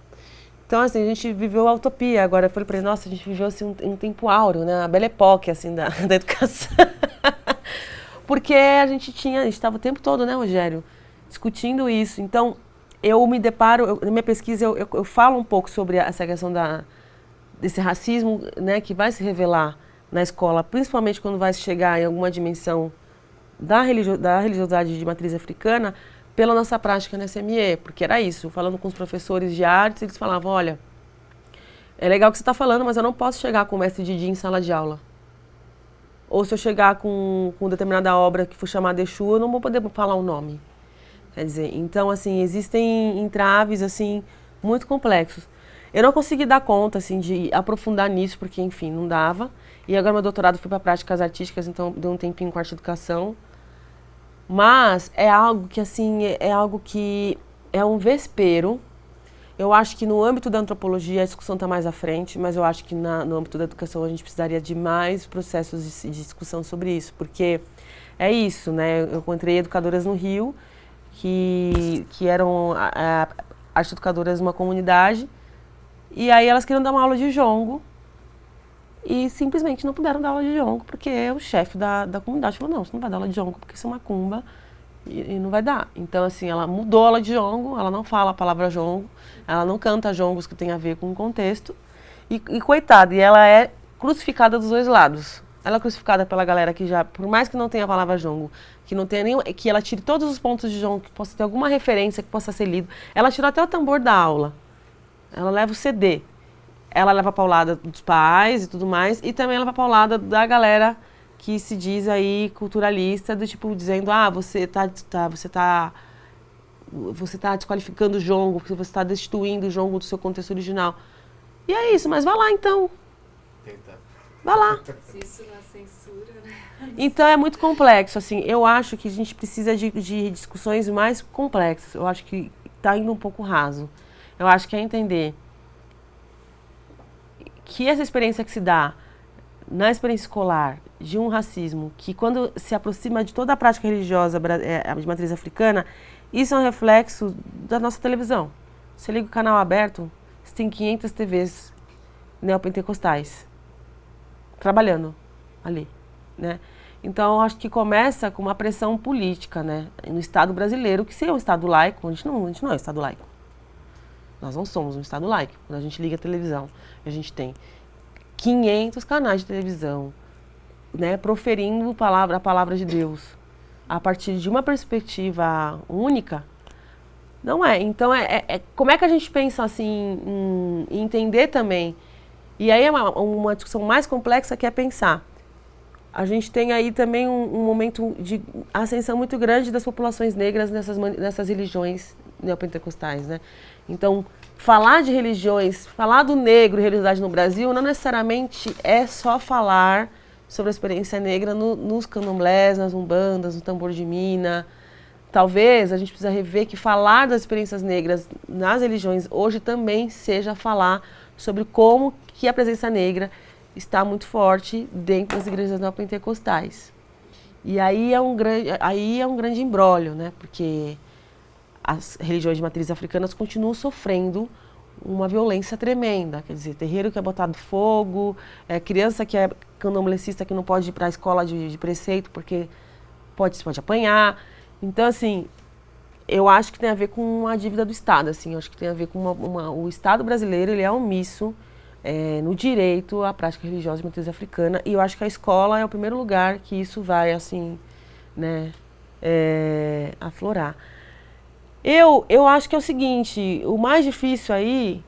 Então, assim, a gente viveu a utopia. Agora, eu falei para ele, nossa, a gente viveu assim, um tempo áureo, né? A belle époque, assim, da educação. Porque a gente estava o tempo todo, né, Rogério, discutindo isso. Então, eu me deparo, na minha pesquisa, eu falo um pouco sobre essa questão desse racismo, né, que vai se revelar na escola, principalmente quando vai chegar em alguma dimensão da religiosidade de matriz africana, pela nossa prática na SME, porque era isso, falando com os professores de artes, eles falavam, olha, é legal o que você está falando, mas eu não posso chegar com o mestre Didi em sala de aula. Ou se eu chegar com determinada obra que for chamada Exu, eu não vou poder falar o nome. Quer dizer, então, assim, existem entraves, assim, muito complexos. Eu não consegui dar conta, assim, de aprofundar nisso, porque, enfim, não dava. E agora meu doutorado foi para práticas artísticas, então deu um tempinho com arte e educação. Mas é algo que, assim, é algo que é um vespeiro. Eu acho que no âmbito da antropologia a discussão está mais à frente, mas eu acho que no âmbito da educação a gente precisaria de mais processos de discussão sobre isso, porque é isso, né? Eu encontrei educadoras no Rio que eram arte educadoras numa comunidade, e aí elas queriam dar uma aula de jongo e simplesmente não puderam dar aula de jongo, porque o chefe da comunidade falou, não, você não vai dar aula de jongo porque isso é macumba e não vai dar. Então, assim, ela mudou a aula de jongo, ela não fala a palavra jongo, ela não canta jongos que tem a ver com o contexto, e coitada, e ela é crucificada dos dois lados. Ela é crucificada pela galera que já, por mais que não tenha a palavra jongo, que não tenha nenhum, que ela tire todos os pontos de jongo, que possa ter alguma referência, que possa ser lido. Ela tirou até o tambor da aula. Ela leva o CD. Ela leva a paulada dos pais e tudo mais, e também leva a paulada da galera que se diz aí culturalista, do tipo, dizendo, você tá desqualificando o jongo, porque você está destituindo o jongo do seu contexto original. E é isso, mas vá lá então. Tentar. Vá lá. Se isso não é censura, né? Então é muito complexo, assim, eu acho que a gente precisa de discussões mais complexas. Eu acho que está indo um pouco raso. Eu acho que é entender que essa experiência que se dá na experiência escolar de um racismo que, quando se aproxima de toda a prática religiosa de matriz africana, isso é um reflexo da nossa televisão. Você liga o canal aberto, você tem 500 TVs neopentecostais trabalhando ali, né? Então, eu acho que começa com uma pressão política, né? No Estado brasileiro, que se é um Estado laico, a gente não é um Estado laico. Nós não somos um Estado laico. Quando a gente liga a televisão, a gente tem 500 canais de televisão, né, proferindo a palavra de Deus a partir de uma perspectiva única, não é. Então, como é que a gente pensa assim em entender também? E aí é uma discussão mais complexa, que é pensar. A gente tem aí também um momento de ascensão muito grande das populações negras nessas religiões neopentecostais, né? Então, falar de religiões, falar do negro e religiosidade no Brasil, não necessariamente é só falar sobre a experiência negra nos candomblés, nas umbandas, no tambor de mina. Talvez a gente precisa rever que falar das experiências negras nas religiões hoje também seja falar sobre como que a presença negra está muito forte dentro das igrejas neopentecostais. E aí é um grande imbróglio, né? Porque as religiões de matriz africanas continuam sofrendo uma violência tremenda. Quer dizer, terreiro que é botado fogo, criança que é candomblessista que não pode ir para a escola de preceito porque pode apanhar. Então, assim, eu acho que tem a ver com a dívida do Estado. Assim, eu acho que tem a ver com o Estado brasileiro, ele é omisso no direito à prática religiosa de matriz africana. E eu acho que a escola é o primeiro lugar que isso vai, assim, né, aflorar. Eu acho que é o seguinte, o mais difícil aí,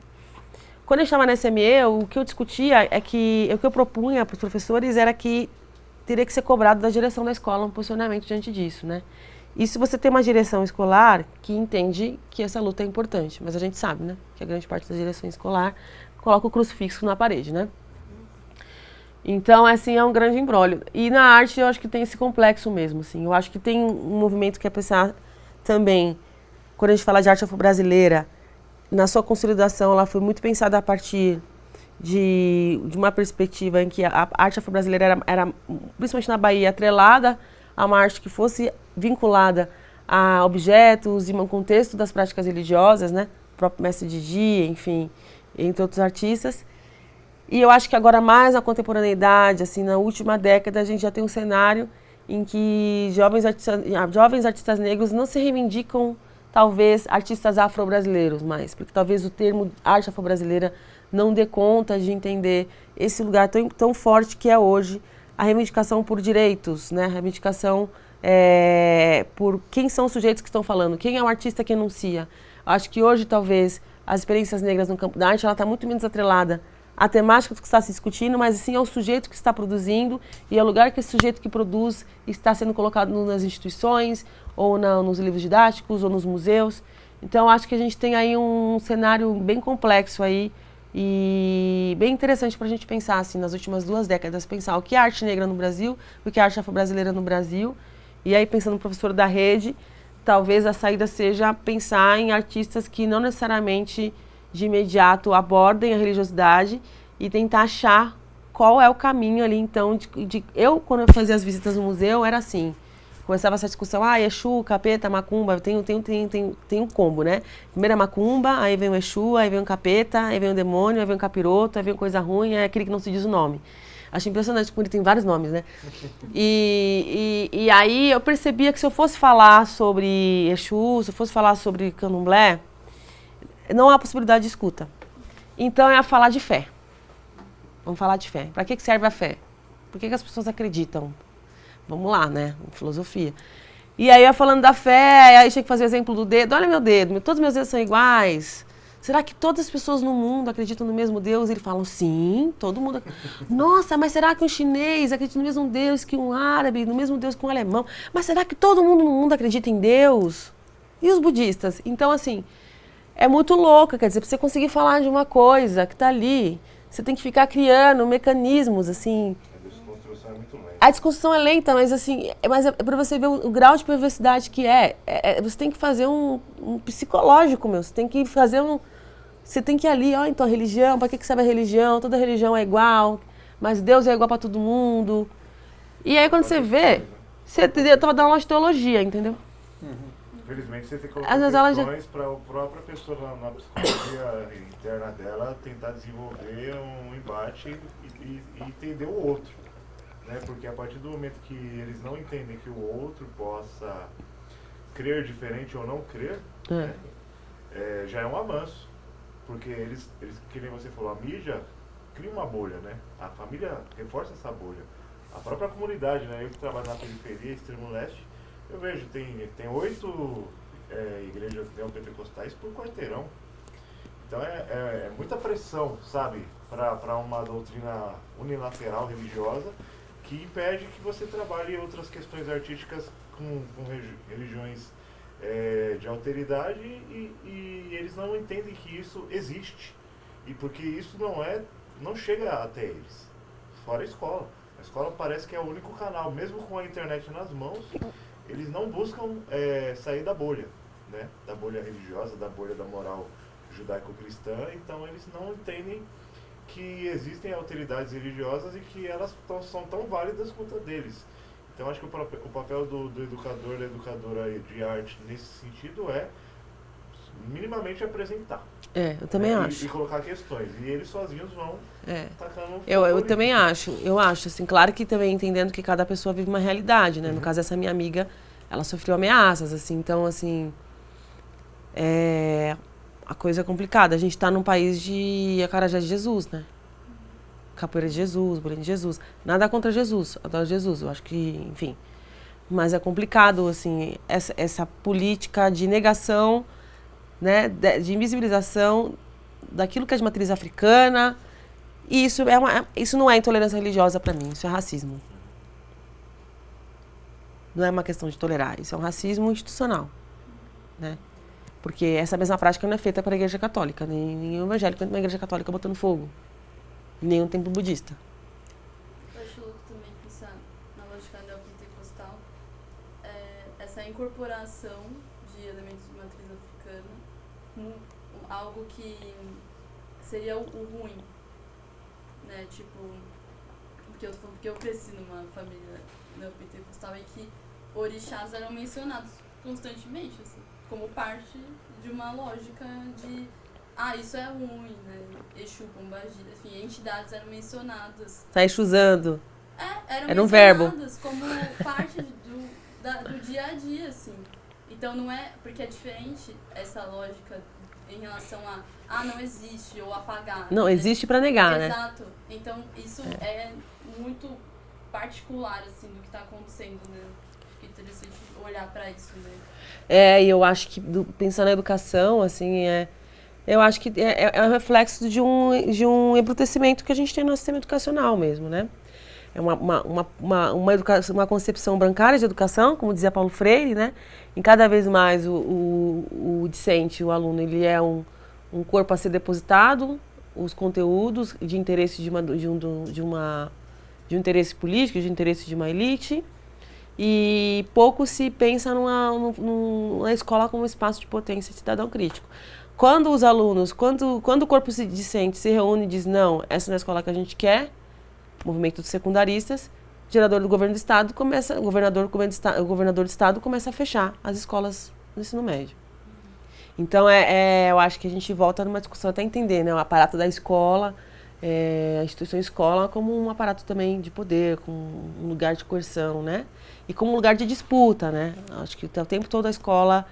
quando eu estava na SME, o que eu discutia o que eu propunha para os professores era que teria que ser cobrado da direção da escola um posicionamento diante disso, né? E se você tem uma direção escolar que entende que essa luta é importante, mas a gente sabe, né, que a grande parte da direção escolar coloca o crucifixo na parede, né? Então, assim, é um grande imbróglio. E na arte eu acho que tem esse complexo mesmo, assim. Eu acho que tem um movimento que é pensar também, quando a gente fala de arte afro-brasileira, na sua consolidação, ela foi muito pensada a partir de uma perspectiva em que a arte afro-brasileira era, principalmente na Bahia, atrelada a uma arte que fosse vinculada a objetos e um contexto das práticas religiosas, né? O próprio mestre Didi, enfim, entre outros artistas. E eu acho que agora, mais na contemporaneidade, assim, na última década, a gente já tem um cenário em que jovens artistas negros não se reivindicam, talvez, artistas afro-brasileiros mais, porque talvez o termo arte afro-brasileira não dê conta de entender esse lugar tão forte que é hoje a reivindicação por direitos, né? A reivindicação por quem são os sujeitos que estão falando, quem é o artista que enuncia. Acho que hoje, talvez, as experiências negras no campo da arte, ela está muito menos atrelada à temática que está se discutindo, mas sim ao sujeito que está produzindo e ao lugar que esse sujeito que produz está sendo colocado nas instituições, ou nos livros didáticos, ou nos museus. Então, acho que a gente tem aí um cenário bem complexo aí E bem interessante para a gente pensar, assim, nas últimas 2 décadas, pensar o que é arte negra no Brasil, o que é arte afro-brasileira no Brasil. E aí, pensando no professor da rede, talvez a saída seja pensar em artistas que não necessariamente de imediato abordem a religiosidade e tentar achar qual é o caminho ali, então, eu, quando eu fazia as visitas no museu, era assim, começava essa discussão, Exu, capeta, macumba, tem um combo, né? Primeiro é macumba, aí vem o Exu, aí vem o capeta, aí vem o demônio, aí vem o capiroto, aí vem coisa ruim, é aquele que não se diz o nome. Acho impressionante, porque ele tem vários nomes, né? E aí eu percebia que se eu fosse falar sobre Exu, se eu fosse falar sobre candomblé, não há possibilidade de escuta. Então é a falar de fé. Vamos falar de fé. Para que serve a fé? Por que as pessoas acreditam? Vamos lá, né? Filosofia. E aí eu falando da fé, aí tinha que fazer o exemplo do dedo. Olha meu dedo, todos os meus dedos são iguais. Será que todas as pessoas no mundo acreditam no mesmo Deus? E eles falam, sim, todo mundo. Nossa, mas será que um chinês acredita no mesmo Deus que um árabe, no mesmo Deus que um alemão? Mas será que todo mundo no mundo acredita em Deus? E os budistas? Então, assim, é muito louco, quer dizer, para você conseguir falar de uma coisa que está ali, você tem que ficar criando mecanismos, assim. A desconstrução é muito lenta. A desconstrução é lenta, mas assim, é para você ver o grau de perversidade que você tem que fazer um psicológico, meu. Você tem que fazer você tem que ir ali, então a religião, para que serve a religião? Toda religião é igual, mas Deus é igual para todo mundo. E aí quando você vê, você estava dando aula de teologia, entendeu? Infelizmente você tem que colocar questões para a própria pessoa na psicologia interna dela tentar desenvolver um embate e entender o outro. Né? Porque a partir do momento que eles não entendem que o outro possa crer diferente ou não crer, né? Já é um avanço. Porque eles, que nem você falou, a mídia cria uma bolha, né? A família reforça essa bolha. A própria comunidade, né? Eu que trabalho na periferia, extremo leste, eu vejo, tem 8 igrejas neopentecostais por quarteirão. Então é muita pressão, sabe? Para uma doutrina unilateral religiosa que impede que você trabalhe outras questões artísticas com religiões de alteridade e eles não entendem que isso existe. E porque isso não chega até eles. Fora a escola. A escola parece que é o único canal, mesmo com a internet nas mãos, eles não buscam sair da bolha, né? Da bolha religiosa, da bolha da moral judaico-cristã, então eles não entendem que existem alteridades religiosas e que elas são tão válidas quanto a deles. Então acho que o papel do educador, da educadora de arte nesse sentido é minimamente apresentar. Eu também acho. E colocar questões. E eles sozinhos vão tacando eu também acho. Eu acho, assim, claro que também entendendo que cada pessoa vive uma realidade, né? No caso, essa minha amiga, ela sofreu ameaças, assim, então, assim, a coisa é complicada. A gente tá num país de acarajé de Jesus, né? Capoeira de Jesus, bolinho de Jesus. Nada contra Jesus, adoro Jesus, eu acho que, enfim. Mas é complicado, assim, essa política de negação, né, de invisibilização daquilo que é de matriz africana. E isso não é intolerância religiosa para mim, isso é racismo. Não é uma questão de tolerar, isso é um racismo institucional, né? Porque essa mesma prática não é feita para a Igreja Católica, nem o evangélico entra na Igreja Católica botando fogo, nem um templo budista. Eu acho louco também pensar na lógica neopentecostal, essa incorporação de elementos de matriz africana, algo que seria o ruim, né? Tipo, porque eu cresci numa família neopentecostal em que orixás eram mencionados constantemente, assim, como parte de uma lógica de isso é ruim, né? Exu, Pombagira, enfim, entidades eram mencionadas. Tá exusando. Eram um verbo. Como parte do dia a dia, assim. Então não é, porque é diferente essa lógica em relação a não existe ou apagar. Não, né? existe para negar, né? Exato. Então isso é muito particular, assim, do que está acontecendo, né? Acho que é interessante olhar para isso, né? E eu acho que, pensando na educação, assim, eu acho que é um reflexo de um embrutecimento que a gente tem no sistema educacional mesmo, né? É uma concepção bancária de educação, como dizia Paulo Freire, né? Em cada vez mais o discente, o aluno, ele é um corpo a ser depositado, os conteúdos de interesse de um interesse político, de interesse de uma elite, e pouco se pensa numa escola como espaço de potência de cidadão crítico. Quando os alunos, quando o corpo discente se reúne e diz não, essa não é a escola que a gente quer, movimento dos secundaristas, o gerador do governo do estado começa, o governador do estado começa a fechar as escolas do ensino médio. Então eu acho que a gente volta numa discussão até entender, né, o aparato da escola, a instituição escola como um aparato também de poder, como um lugar de coerção, né? E como um lugar de disputa, né? Acho que o tempo todo a escola...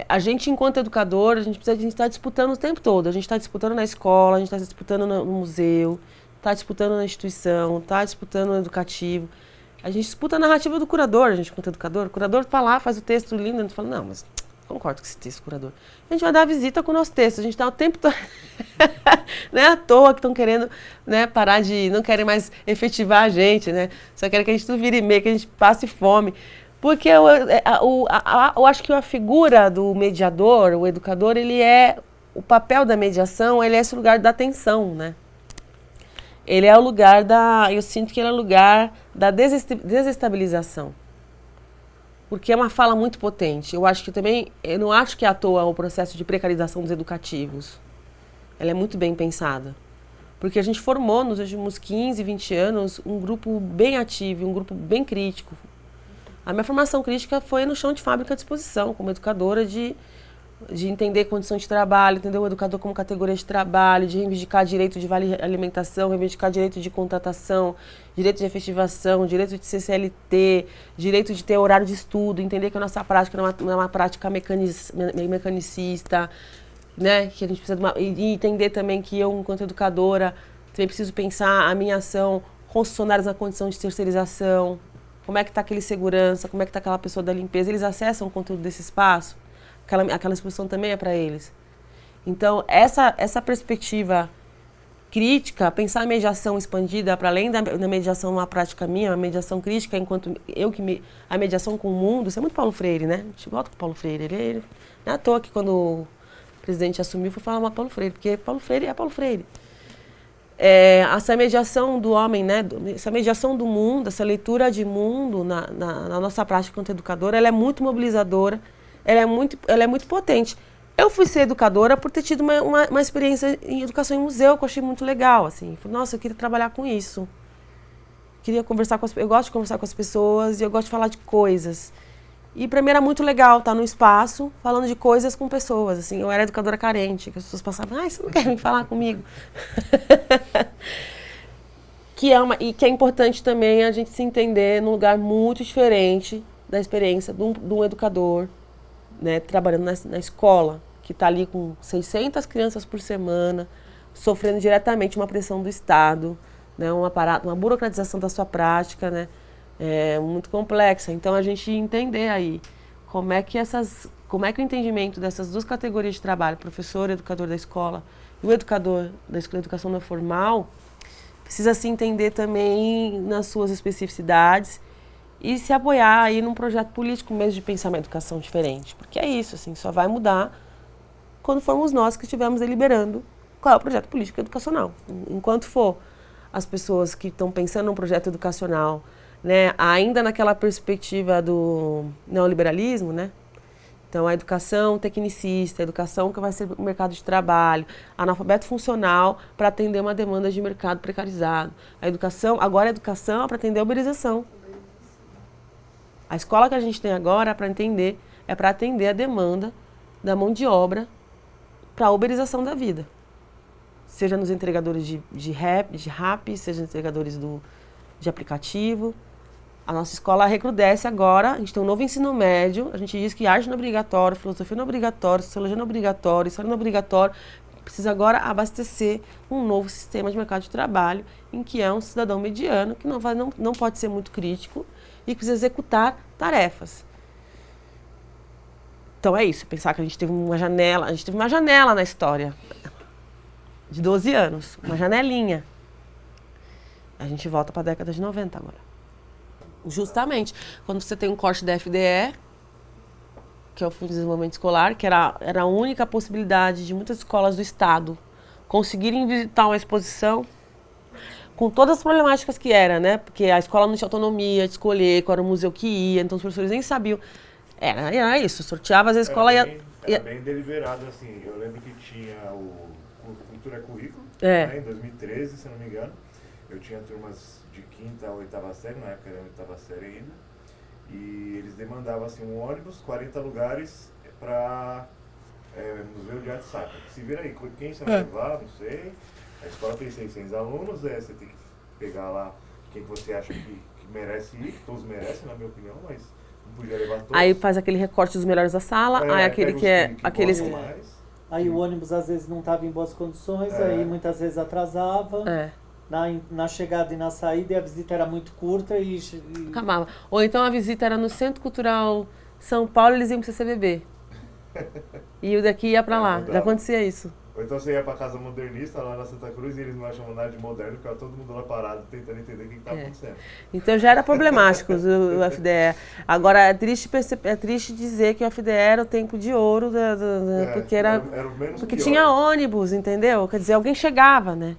A gente, enquanto educador, a gente está disputando o tempo todo. A gente está disputando na escola, a gente está disputando no museu, está disputando na instituição, está disputando no educativo. A gente disputa a narrativa do curador, a gente, enquanto educador. O curador está lá, faz o texto lindo, a gente fala, não, mas... concordo com esse texto, curador. A gente vai dar visita com o nosso texto. A gente está o tempo todo... Não é à toa que estão querendo, né, parar de... Não querem mais efetivar a gente, né? Só querem que a gente tudo vire e-mail, que a gente passe fome. Porque eu acho que a figura do mediador, o educador, ele é... O papel da mediação, ele é esse lugar da atenção, né? Ele é o lugar da... Eu sinto que ele é o lugar da desestabilização. Porque é uma fala muito potente. Eu não acho que é à toa o processo de precarização dos educativos. Ela é muito bem pensada. Porque a gente formou nos últimos 15, 20 anos um grupo bem ativo, um grupo bem crítico. A minha formação crítica foi no chão de fábrica à disposição, como educadora de entender condição de trabalho, entender o educador como categoria de trabalho, de reivindicar direito de vale alimentação, reivindicar direito de contratação, direito de efetivação, direito de ser CLT, direito de ter horário de estudo, entender que a nossa prática não é uma prática mecanicista, né? Que a gente precisa e entender também que eu, enquanto educadora, também preciso pensar a minha ação com os funcionários na condição de terceirização, como é que está aquele segurança, como é que está aquela pessoa da limpeza, eles acessam o conteúdo desse espaço? Aquela exposição também é para eles. Então, essa perspectiva crítica, pensar a mediação expandida para além da mediação numa prática minha, a mediação crítica, enquanto a mediação com o mundo, isso é muito Paulo Freire, né? A gente volta com o Paulo Freire. Ele não é à toa que quando o presidente assumiu, foi falar uma Paulo Freire, porque Paulo Freire é Paulo Freire. Essa mediação do homem, né? Essa mediação do mundo, essa leitura de mundo na nossa prática enquanto educadora, ela é muito mobilizadora. Ela é muito potente. Eu fui ser educadora por ter tido uma experiência em educação em museu, que eu achei muito legal, assim. Falei, nossa, eu queria trabalhar com isso. Eu gosto de conversar com as pessoas e eu gosto de falar de coisas. E para mim era muito legal estar no espaço, falando de coisas com pessoas, assim. Eu era educadora carente, que as pessoas passavam, você não quer vir falar comigo? que é importante também a gente se entender num lugar muito diferente da experiência de um educador, né, trabalhando na escola, que está ali com 600 crianças por semana, sofrendo diretamente uma pressão do Estado, né, uma burocratização da sua prática, né, muito complexa. Então, a gente entender aí como é que o entendimento dessas duas categorias de trabalho, professor, educador da escola, e o educador da educação não formal, precisa se entender também nas suas especificidades, e se apoiar aí num projeto político mesmo de pensar uma educação diferente. Porque é isso, assim, só vai mudar quando formos nós que estivermos deliberando qual é o projeto político educacional. Enquanto for as pessoas que estão pensando num projeto educacional, né, ainda naquela perspectiva do neoliberalismo, né? Então, a educação tecnicista, a educação que vai ser o mercado de trabalho, analfabeto funcional para atender uma demanda de mercado precarizado. Agora a educação é para atender a uberização. A escola que a gente tem agora, é para atender a demanda da mão de obra para a uberização da vida. Seja nos entregadores de rap, seja nos entregadores de aplicativo. A nossa escola recrudesce agora, a gente tem um novo ensino médio, a gente diz que arte não é obrigatório, filosofia não é obrigatório, sociologia não é obrigatório, história não é obrigatório. Precisa agora abastecer um novo sistema de mercado de trabalho, em que é um cidadão mediano, que não pode ser muito crítico, e que precisa executar tarefas. Então é isso, pensar que a gente teve uma janela na história de 12 anos, uma janelinha. A gente volta para a década de 90 agora. Justamente, quando você tem um corte da FDE, que é o Fundo de Desenvolvimento Escolar, que era a única possibilidade de muitas escolas do Estado conseguirem visitar uma exposição com todas as problemáticas que era, né? Porque a escola não tinha autonomia de escolher qual era o museu que ia, então os professores nem sabiam. Era isso, sorteava as escolas e Era bem deliberado, assim. Eu lembro que tinha o Cultura Currículo, É. né, em 2013, se não me engano. Eu tinha turmas de 5ª a 8ª série, na época era 8ª série ainda. E eles demandavam assim, um ônibus, 40 lugares para Museu de Arte Sacra. Se vira aí, quem você vai levar, não sei. A escola tem 600 alunos, você tem que pegar lá quem que você acha que merece ir, que todos merecem, na minha opinião, mas não podia levar todos. aí faz aquele recorte dos melhores da sala, aí aquele pega que os é que aqueles gostam mais. Aí o ônibus às vezes não estava em boas condições, aí muitas vezes atrasava. Na chegada e na saída, e a visita era muito curta e acabava. Ou então a visita era no Centro Cultural São Paulo, eles iam pro CCBB. E o daqui ia pra lá. mudava. Já acontecia isso. Ou então você ia pra Casa Modernista lá na Santa Cruz e eles não acham nada de moderno, ficava todo mundo lá parado tentando entender o que estava acontecendo. Então já era problemático o FDE. Agora é triste dizer que o FDE era o tempo de ouro, porque era o menos porque pior. tinha ônibus, entendeu? Quer dizer, alguém chegava, né?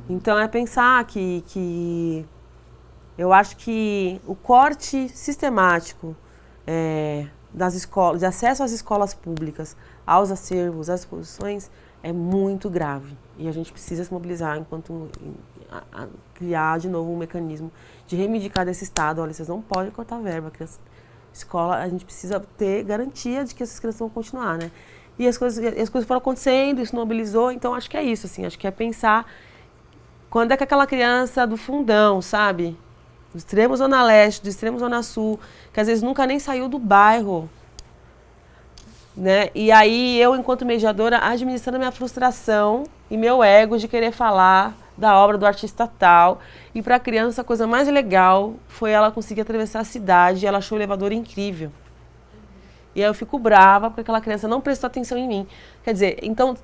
Então é pensar que eu acho que o corte sistemático das escolas, de acesso às escolas públicas, aos acervos, às exposições, é muito grave. E a gente precisa se mobilizar enquanto criar de novo um mecanismo de reivindicar desse Estado. Olha, vocês não podem cortar verba. Escola, a gente precisa ter garantia de que essas crianças vão continuar, né? E as coisas foram acontecendo, isso mobilizou. Então acho que é isso, assim, acho que é pensar quando é que aquela criança do fundão, sabe? Do extremo Zona Leste, do extremo Zona Sul, que às vezes nunca nem saiu do bairro, né? E aí eu, enquanto mediadora, administrando minha frustração e meu ego de querer falar da obra do artista tal. E para a criança, a coisa mais legal foi ela conseguir atravessar a cidade e ela achou o elevador incrível. E aí eu fico brava porque aquela criança não prestou atenção em mim. Quer dizer, então,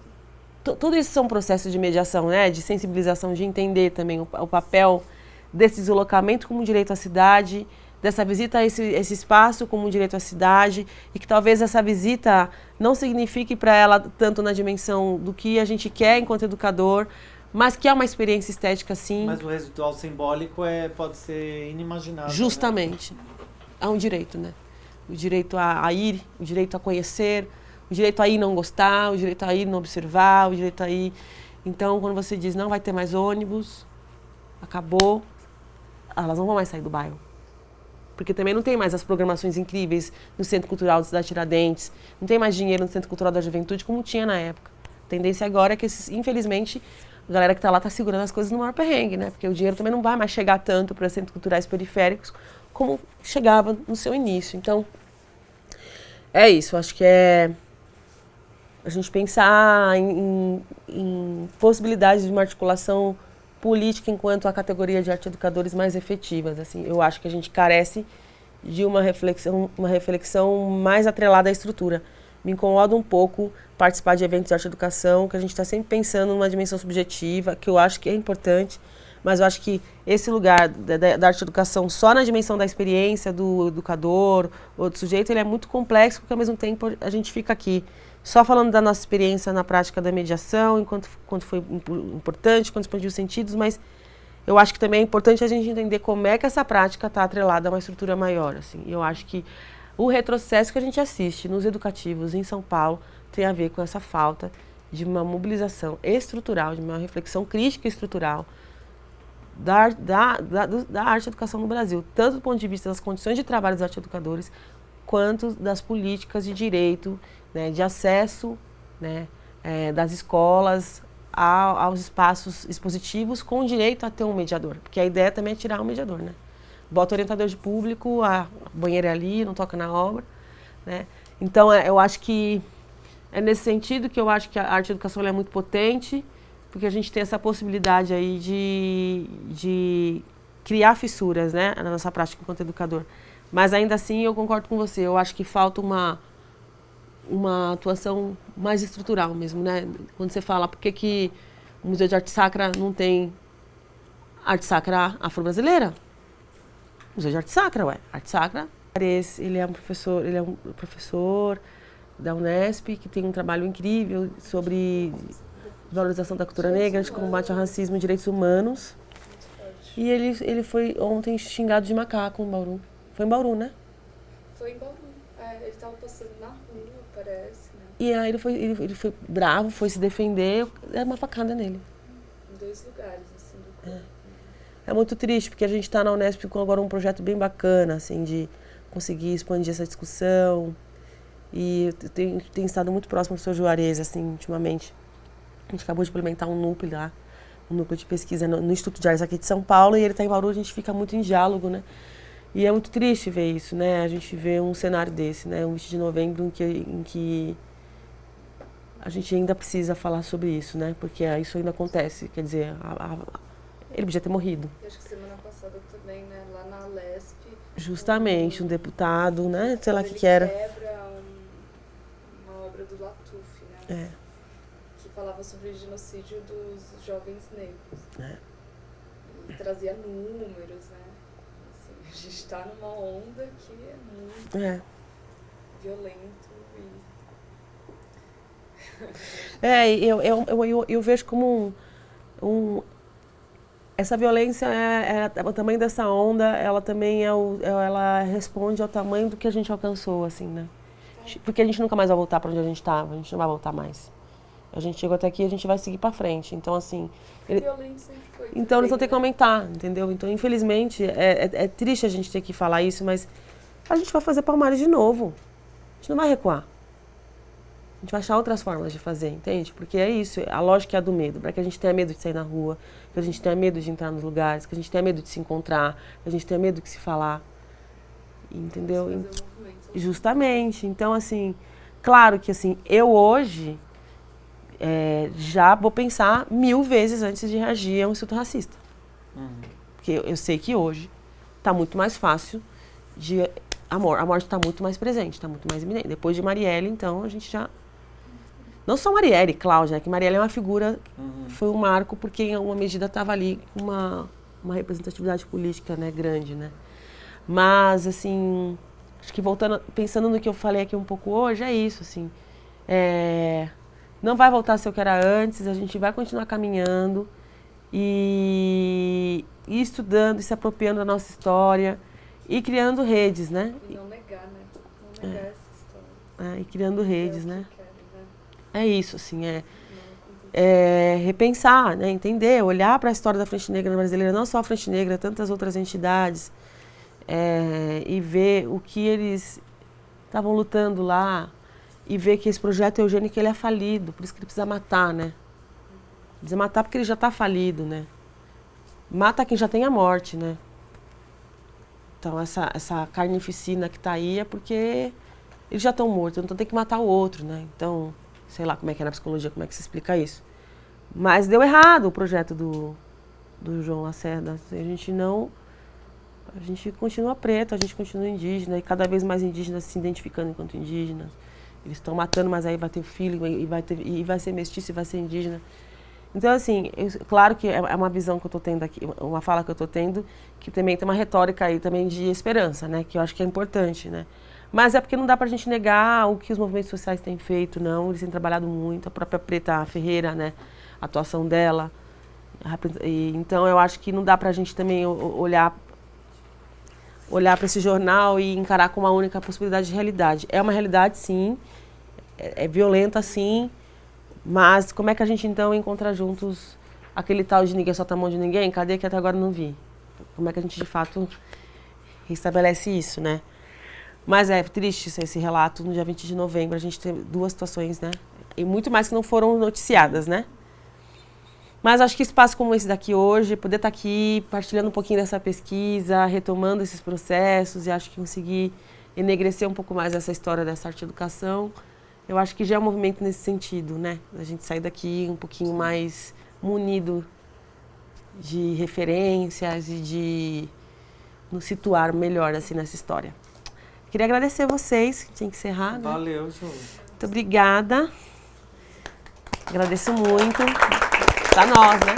tudo isso são processos de mediação, né? De sensibilização, de entender também o papel desse deslocamento como direito à cidade, dessa visita a esse espaço como direito à cidade, e que talvez essa visita não signifique para ela tanto na dimensão do que a gente quer enquanto educador, mas que é uma experiência estética, sim. Mas o residual simbólico pode ser inimaginável. Justamente. Né? É um direito, né? O direito a ir, o direito a conhecer, o direito a ir não gostar, o direito a ir não observar, o direito a ir... Então, quando você diz não vai ter mais ônibus, acabou, elas não vão mais sair do bairro. Porque também não tem mais as programações incríveis no Centro Cultural da Cidade Tiradentes, não tem mais dinheiro no Centro Cultural da Juventude como tinha na época. A tendência agora é que, infelizmente, a galera que está lá está segurando as coisas no maior perrengue, né? Porque o dinheiro também não vai mais chegar tanto para centros culturais periféricos como chegava no seu início. Então, é isso. Acho que é a gente pensar em possibilidades de uma articulação política enquanto a categoria de arte-educadores mais efetivas. Assim, eu acho que a gente carece de uma reflexão mais atrelada à estrutura. Me incomoda um pouco participar de eventos de arte-educação, que a gente está sempre pensando numa dimensão subjetiva, que eu acho que é importante, mas eu acho que esse lugar da arte-educação só na dimensão da experiência do educador ou do sujeito, ele é muito complexo, porque ao mesmo tempo a gente fica aqui só falando da nossa experiência na prática da mediação, enquanto foi importante, quanto expandiu os sentidos, mas eu acho que também é importante a gente entender como é que essa prática está atrelada a uma estrutura maior. Assim. Eu acho que o retrocesso que a gente assiste nos educativos em São Paulo tem a ver com essa falta de uma mobilização estrutural, de uma reflexão crítica estrutural da arte-educação no Brasil, tanto do ponto de vista das condições de trabalho dos arte-educadores, quanto das políticas de direito, né, de acesso, né, das escolas aos espaços expositivos com direito a ter um mediador. Porque a ideia também é tirar um mediador, né? Bota orientador de público, a banheira é ali, não toca na obra, né? Então, eu acho que é nesse sentido que eu acho que a arte-educação é muito potente, porque a gente tem essa possibilidade aí de criar fissuras, né, na nossa prática enquanto educador. Mas ainda assim eu concordo com você, eu acho que falta uma atuação mais estrutural mesmo, né? Quando você fala por que o Museu de Arte Sacra não tem arte sacra afro-brasileira? Museu de Arte Sacra, ué. Arte Sacra. Ele é um professor da Unesp que tem um trabalho incrível sobre valorização da cultura negra, de combate ao racismo e direitos humanos. E ele foi ontem xingado de macaco em Bauru. Foi em Bauru, né? Foi em Bauru. Ele tava passando na rua, parece, né? E aí ele foi bravo, foi se defender, era uma facada nele. Em 2 lugares, assim, do corpo. É muito triste, porque a gente está na Unesp com agora um projeto bem bacana, assim, de conseguir expandir essa discussão. E eu tenho estado muito próximo do Sr. Juarez, assim, ultimamente. A gente acabou de implementar um núcleo lá, um núcleo de pesquisa no Instituto de Artes aqui de São Paulo, e ele está em Bauru, a gente fica muito em diálogo, né? E é muito triste ver isso, né? A gente vê um cenário desse, né? Um 20 de novembro em que a gente ainda precisa falar sobre isso, né? Porque isso ainda acontece, quer dizer, ele podia ter morrido. E acho que semana passada também, né? Lá na Lesp. Justamente, um deputado, né? Sei lá o que era. Ele quebra uma obra do Latuf, né? Que falava sobre o genocídio dos jovens negros. E trazia números, né? Assim, a gente está numa onda que é muito violento eu vejo como essa violência, o tamanho dessa onda, ela também ela responde ao tamanho do que a gente alcançou, assim, né? Porque a gente nunca mais vai voltar para onde a gente estava, a gente não vai voltar mais. A gente chegou até aqui e a gente vai seguir para frente. Então, assim... Violento sempre foi. Então, eles vão ter que aumentar, entendeu? Então, infelizmente, é triste a gente ter que falar isso, mas a gente vai fazer Palmares de novo. A gente não vai recuar. A gente vai achar outras formas de fazer, entende? Porque é isso, a lógica é a do medo. Para que a gente tenha medo de sair na rua, que a gente tenha medo de entrar nos lugares, que a gente tenha medo de se encontrar, que a gente tenha medo de se falar. Entendeu? Justamente. Então, assim, claro que assim, eu hoje já vou pensar 1000 vezes antes de reagir a um insulto racista. Porque eu sei que hoje está muito mais fácil a morte está muito mais presente, está muito mais iminente. Depois de Marielle, então, a gente já... Não só Marielle, Cláudia, né? Que Marielle é uma figura, foi um marco, porque em alguma medida estava ali com uma representatividade política, né, grande, né? Mas, assim, acho que pensando no que eu falei aqui um pouco hoje, é isso, assim. Não vai voltar a ser o que era antes, a gente vai continuar caminhando e estudando e se apropriando da nossa história e criando redes, né? E não negar, né? Não negar essa história. E criando redes, né? É isso, assim, repensar, né? Entender, olhar para a história da Frente Negra brasileira, não só a Frente Negra, tantas outras entidades, e ver o que eles estavam lutando lá, e ver que esse projeto eugênico ele é falido, por isso que ele precisa matar, né? Precisa matar porque ele já está falido, né? Mata quem já tem a morte, né? Então essa carnificina que está aí é porque eles já estão mortos, então tem que matar o outro, né? Então, sei lá como é que é na psicologia, como é que se explica isso. Mas deu errado o projeto do João Lacerda. A gente continua preto, a gente continua indígena, e cada vez mais indígenas se identificando enquanto indígenas. Eles estão matando, mas aí vai ter filho, e vai ser mestiço, e vai ser indígena. Então, assim, claro que é uma visão que eu estou tendo aqui, uma fala que eu estou tendo, que também tem uma retórica aí também de esperança, né? Que eu acho que é importante, né? Mas é porque não dá pra gente negar o que os movimentos sociais têm feito, não. Eles têm trabalhado muito, a própria Preta Ferreira, né? A atuação dela. Então, eu acho que não dá pra gente também olhar para esse jornal e encarar como uma única possibilidade de realidade. É uma realidade, sim. É violenta, sim. Mas como é que a gente, então, encontra juntos aquele tal de ninguém solta a mão de ninguém? Cadê que até agora não vi? Como é que a gente, de fato, restabelece isso, né? Mas é triste esse relato. No dia 20 de novembro, a gente tem 2 situações, né? E muito mais que não foram noticiadas, né? Mas acho que espaço como esse daqui hoje, poder estar aqui partilhando um pouquinho dessa pesquisa, retomando esses processos, e acho que conseguir enegrecer um pouco mais essa história dessa arte-educação, eu acho que já é um movimento nesse sentido, né? A gente sair daqui um pouquinho mais munido de referências e de nos situar melhor assim nessa história. Queria agradecer a vocês, tinha que encerrar, né? Valeu, Ju. Muito obrigada. Agradeço muito. Pra nós, né?